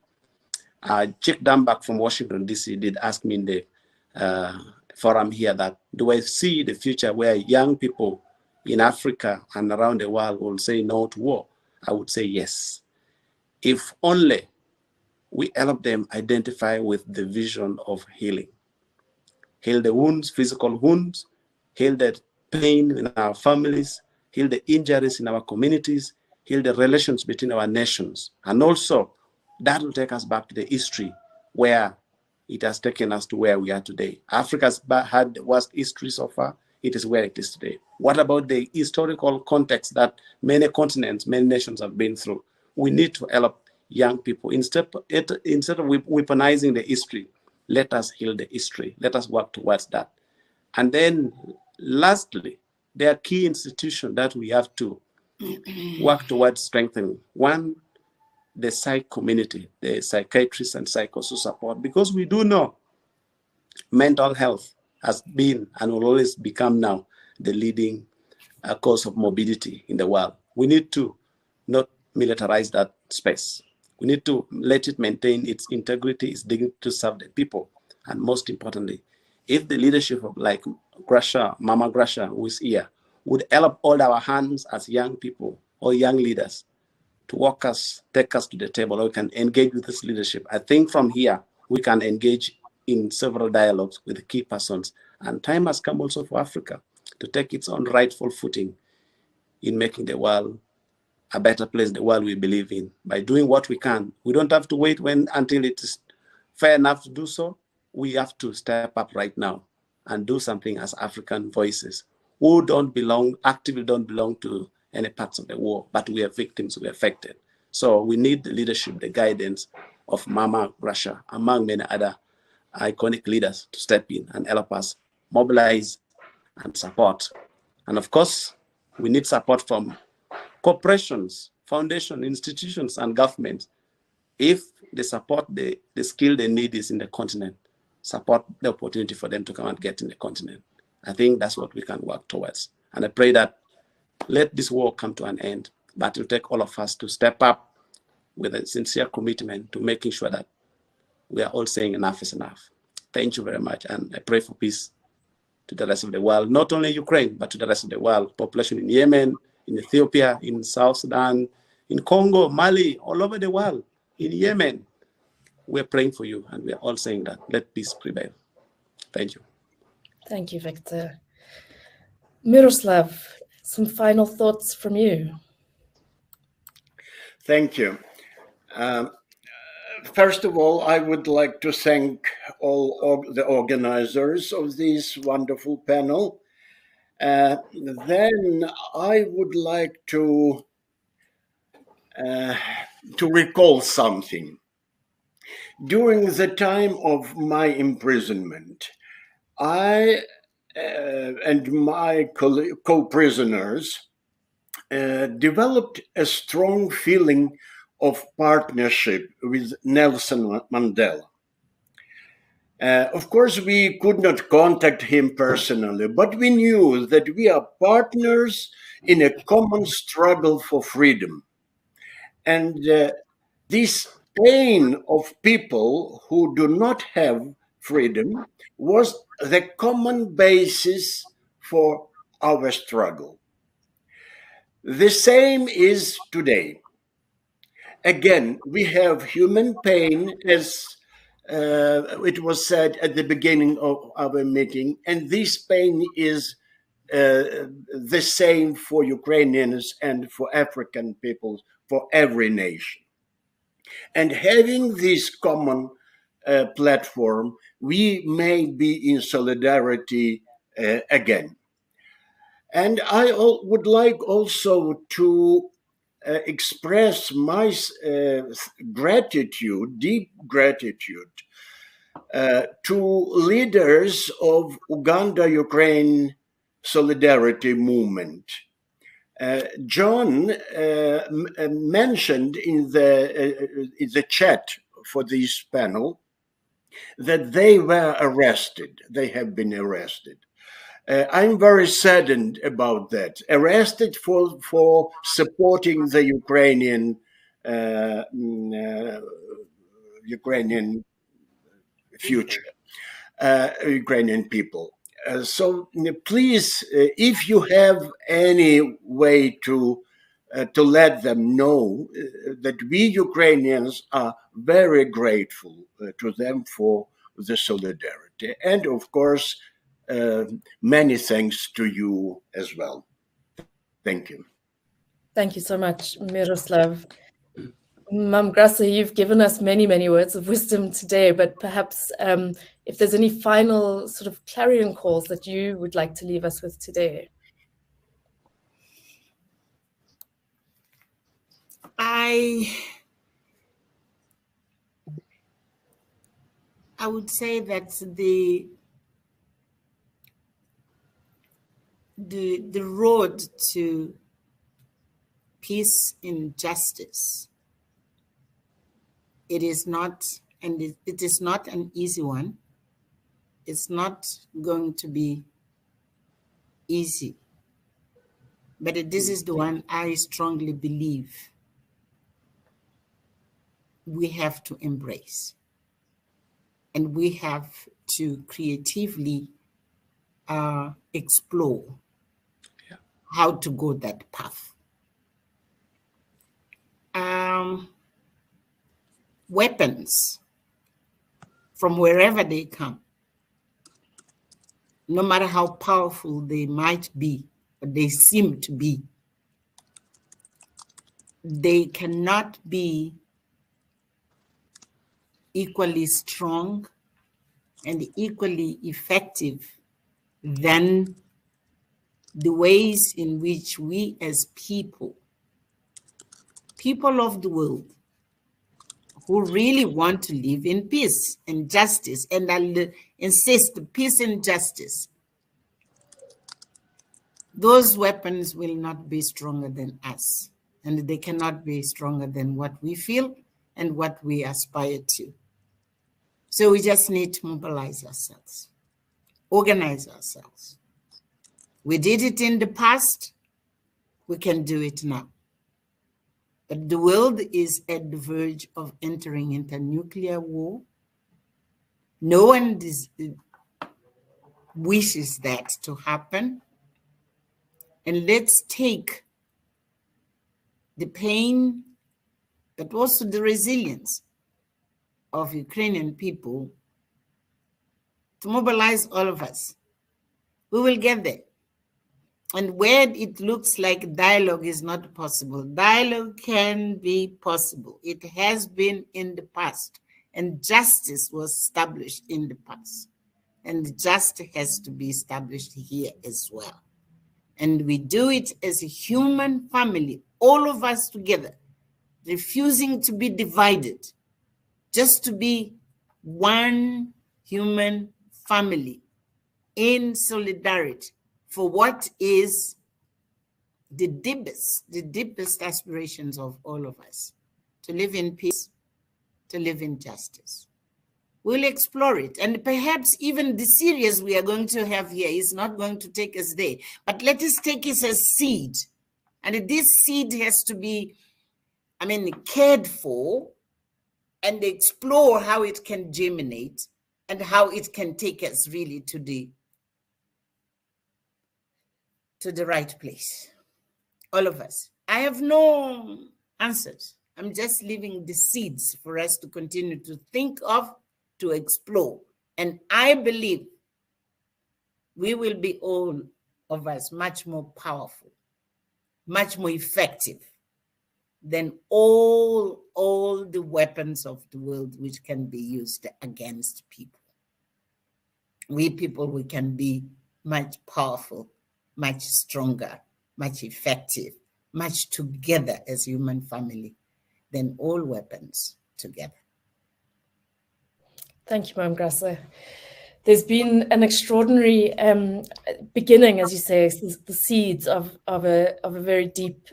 Chick Dunback from Washington, D.C. did ask me in the forum here that, do I see the future where young people in Africa and around the world will say no to war? I would say yes. If only we help them identify with the vision of healing. Heal the wounds, physical wounds, heal the pain in our families, heal the injuries in our communities, heal the relations between our nations. And also, that will take us back to the history where it has taken us to where we are today. Africa's had the worst history so far. It is where it is today. What about the historical context that many continents, many nations have been through? We need to help young people. Instead of weaponizing the history, let us heal the history. Let us work towards that. And then lastly, there are key institutions that we have to work towards strengthening. One, the psych community, the psychiatrists and psychosocial support, because we do know mental health has been and will always become now the leading cause of morbidity in the world. We need to not militarize that space. We need to let it maintain its integrity, its dignity to serve the people. And most importantly, if the leadership of like Graça, Mama Graça, who is here, would help hold our hands as young people or young leaders to walk us, take us to the table, or we can engage with this leadership. I think from here, we can engage in several dialogues with key persons. And time has come also for Africa to take its own rightful footing in making the world a better place, the world we believe in, by doing what we can. We don't have to wait until it is fair enough to do so. We have to step up right now and do something as African voices who actively don't belong to any parts of the war, but we are victims, we are affected. So we need the leadership, the guidance of Mama Graça, among many other iconic leaders, to step in and help us mobilize and support. And of course, we need support from corporations, foundations, institutions, and governments. If they support the skill they need is in the continent, support the opportunity for them to come and get in the continent. I think that's what we can work towards. And I pray that let this war come to an end, but it will take all of us to step up with a sincere commitment to making sure that we are all saying enough is enough. Thank you very much. And I pray for peace to the rest of the world, not only Ukraine, but to the rest of the world, population in Yemen, in Ethiopia, in South Sudan, in Congo, Mali, all over the world, in Yemen. We're praying for you, and we're all saying that let peace prevail. Thank you. Thank you, Victor. Miroslav, some final thoughts from you. Thank you. First of all, I would like to thank all the organizers of this wonderful panel. Then I would like to recall something. During the time of my imprisonment, I and my co-prisoners developed a strong feeling of partnership with Nelson Mandela. Of course, we could not contact him personally, but we knew that we are partners in a common struggle for freedom. And this pain of people who do not have freedom was the common basis for our struggle. The same is today. Again, we have human pain, as it was said at the beginning of our meeting, and this pain is the same for Ukrainians and for African peoples, for every nation. And having this common platform, we may be in solidarity again. And I would like also to express my gratitude, deep gratitude, to leaders of Uganda-Ukraine solidarity movement. John mentioned in the chat for this panel that they were arrested. They have been arrested. I'm very saddened about that. Arrested for supporting the Ukrainian future, Ukrainian people. So please, if you have any way to let them know that we Ukrainians are very grateful to them for the solidarity. And of course, many thanks to you as well. Thank you. Thank you so much, Miroslav. Mam Graça, you've given us many, many words of wisdom today, but perhaps if there's any final sort of clarion calls that you would like to leave us with today. I would say that the road to peace and justice, it is not, and it is not an easy one. It's not going to be easy, but this is the one I strongly believe we have to embrace, and we have to creatively explore how to go that path. Weapons, from wherever they come, no matter how powerful they might be, or they seem to be, they cannot be equally strong and equally effective than the ways in which we as people of the world who really want to live in peace and justice, and I'll insist peace and justice, those weapons will not be stronger than us, and they cannot be stronger than what we feel and what we aspire to. So we just need to mobilize ourselves, organize ourselves. We did it in the past, we can do it now. But the world is at the verge of entering into nuclear war. No one wishes that to happen. And let's take the pain, but also the resilience of Ukrainian people to mobilize all of us. We will get there. And where it looks like dialogue is not possible, dialogue can be possible. It has been in the past, and justice was established in the past. And justice has to be established here as well. And we do it as a human family, all of us together, refusing to be divided, just to be one human family in solidarity for what is the deepest aspirations of all of us, to live in peace, to live in justice. We'll explore it. And perhaps even the series we are going to have here is not going to take us there, but let us take it as seed. And this seed has to be, cared for, and explore how it can germinate and how it can take us really to the right place. All of us. I have no answers. I'm just leaving the seeds for us to continue to think of, to explore. And I believe we will be all of us much more powerful, much more effective than all the weapons of the world which can be used against people. We people, we can be much powerful, much stronger, much effective, much together as human family than all weapons together. Thank you, Ma'am Graça. There's been an extraordinary beginning, as you say, the seeds of a very deep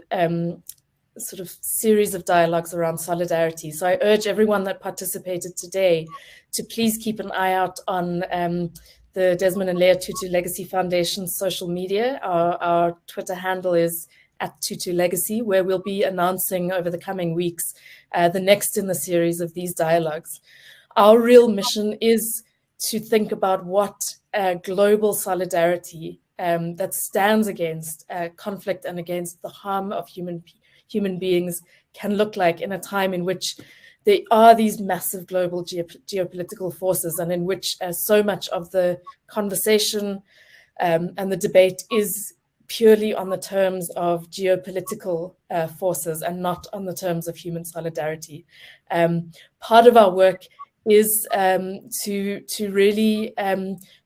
sort of series of dialogues around solidarity. So I urge everyone that participated today to please keep an eye out on the Desmond and Leah Tutu Legacy Foundation's social media. Our Twitter handle is @TutuLegacy, where we'll be announcing over the coming weeks the next in the series of these dialogues. Our real mission is to think about what global solidarity that stands against conflict and against the harm of human beings can look like in a time in which there are these massive global geopolitical forces, and in which so much of the conversation and the debate is purely on the terms of geopolitical forces and not on the terms of human solidarity. Part of our work is to really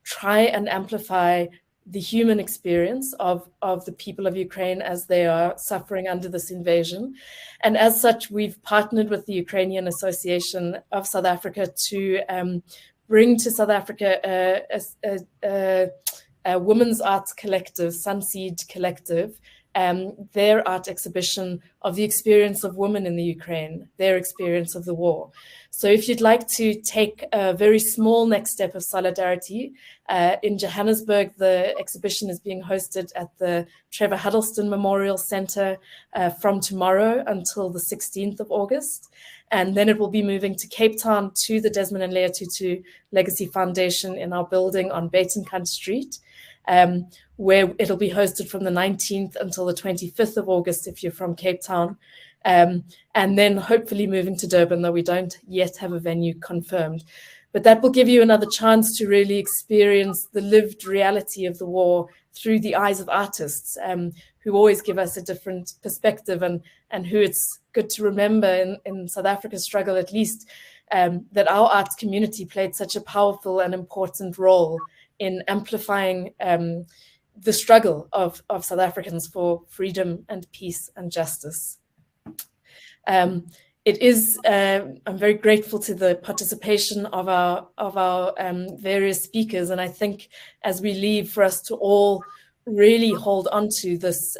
try and amplify the human experience of the people of Ukraine as they are suffering under this invasion. And as such, we've partnered with the Ukrainian Association of South Africa to bring to South Africa a women's arts collective, Sunseed Collective, their art exhibition of the experience of women in the Ukraine, their experience of the war. So if you'd like to take a very small next step of solidarity, in Johannesburg, the exhibition is being hosted at the Trevor Huddleston Memorial Centre from tomorrow until the 16th of August. And then it will be moving to Cape Town to the Desmond and Leah Tutu Legacy Foundation in our building on Batenkant Street, where it'll be hosted from the 19th until the 25th of August if you're from Cape Town. And then hopefully moving to Durban, though we don't yet have a venue confirmed. But that will give you another chance to really experience the lived reality of the war through the eyes of artists, who always give us a different perspective, and who it's good to remember in South Africa's struggle, at least, that our arts community played such a powerful and important role in amplifying the struggle of South Africans for freedom and peace and justice. It is, I'm very grateful to the participation of our various speakers, and I think as we leave, for us to all really hold on to this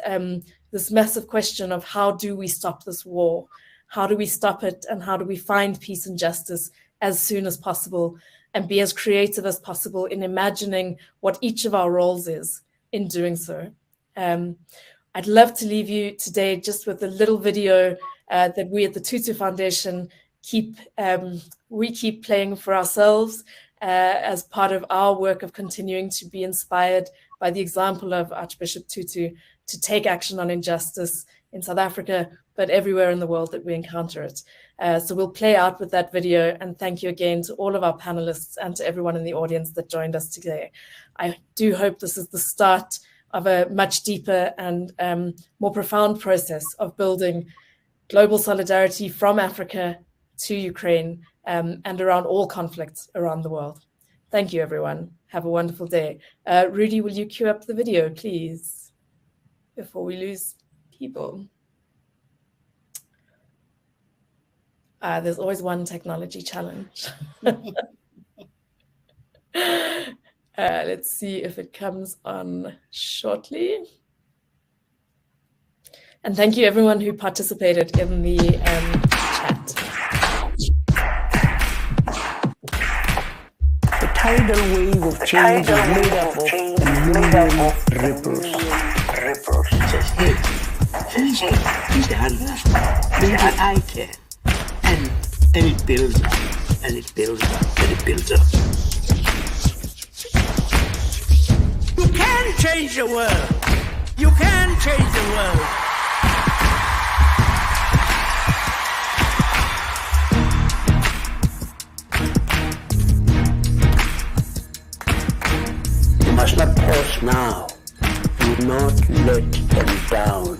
massive question of how do we stop this war? How do we stop it, and how do we find peace and justice as soon as possible, and be as creative as possible in imagining what each of our roles is in doing so. I'd love to leave you today just with a little video that we at the Tutu Foundation keep playing for ourselves as part of our work of continuing to be inspired by the example of Archbishop Tutu to take action on injustice in South Africa, but everywhere in the world that we encounter it. So we'll play out with that video, and thank you again to all of our panelists and to everyone in the audience that joined us today. I do hope this is the start of a much deeper and more profound process of building global solidarity from Africa to Ukraine and around all conflicts around the world. Thank you, everyone. Have a wonderful day. Rudy, will you cue up the video, please, before we lose people? There's always one technology challenge. Let's see if it comes on shortly. And thank you everyone who participated in the chat. The tidal wave of change is made up of a million ripples. Says, hey, he's the hand. Maybe I can. And it builds up, and it builds up, and it builds up. You can change the world. You can change the world. You must not pause now. You not let them down.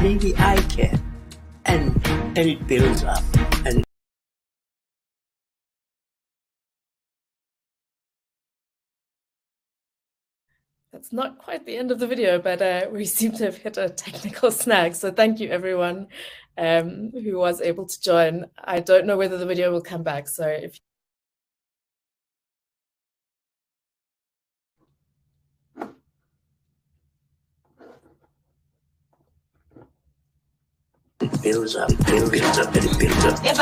Maybe I can. And it builds up. And That's not quite the end of the video, but we seem to have hit a technical snag. So thank you, everyone who was able to join. I don't know whether the video will come back. So if it builds up, it builds up, and it builds up. A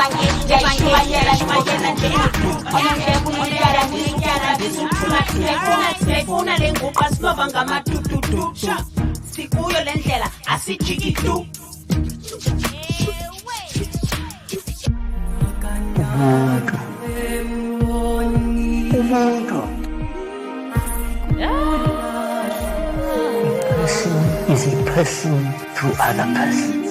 person is a person to other person.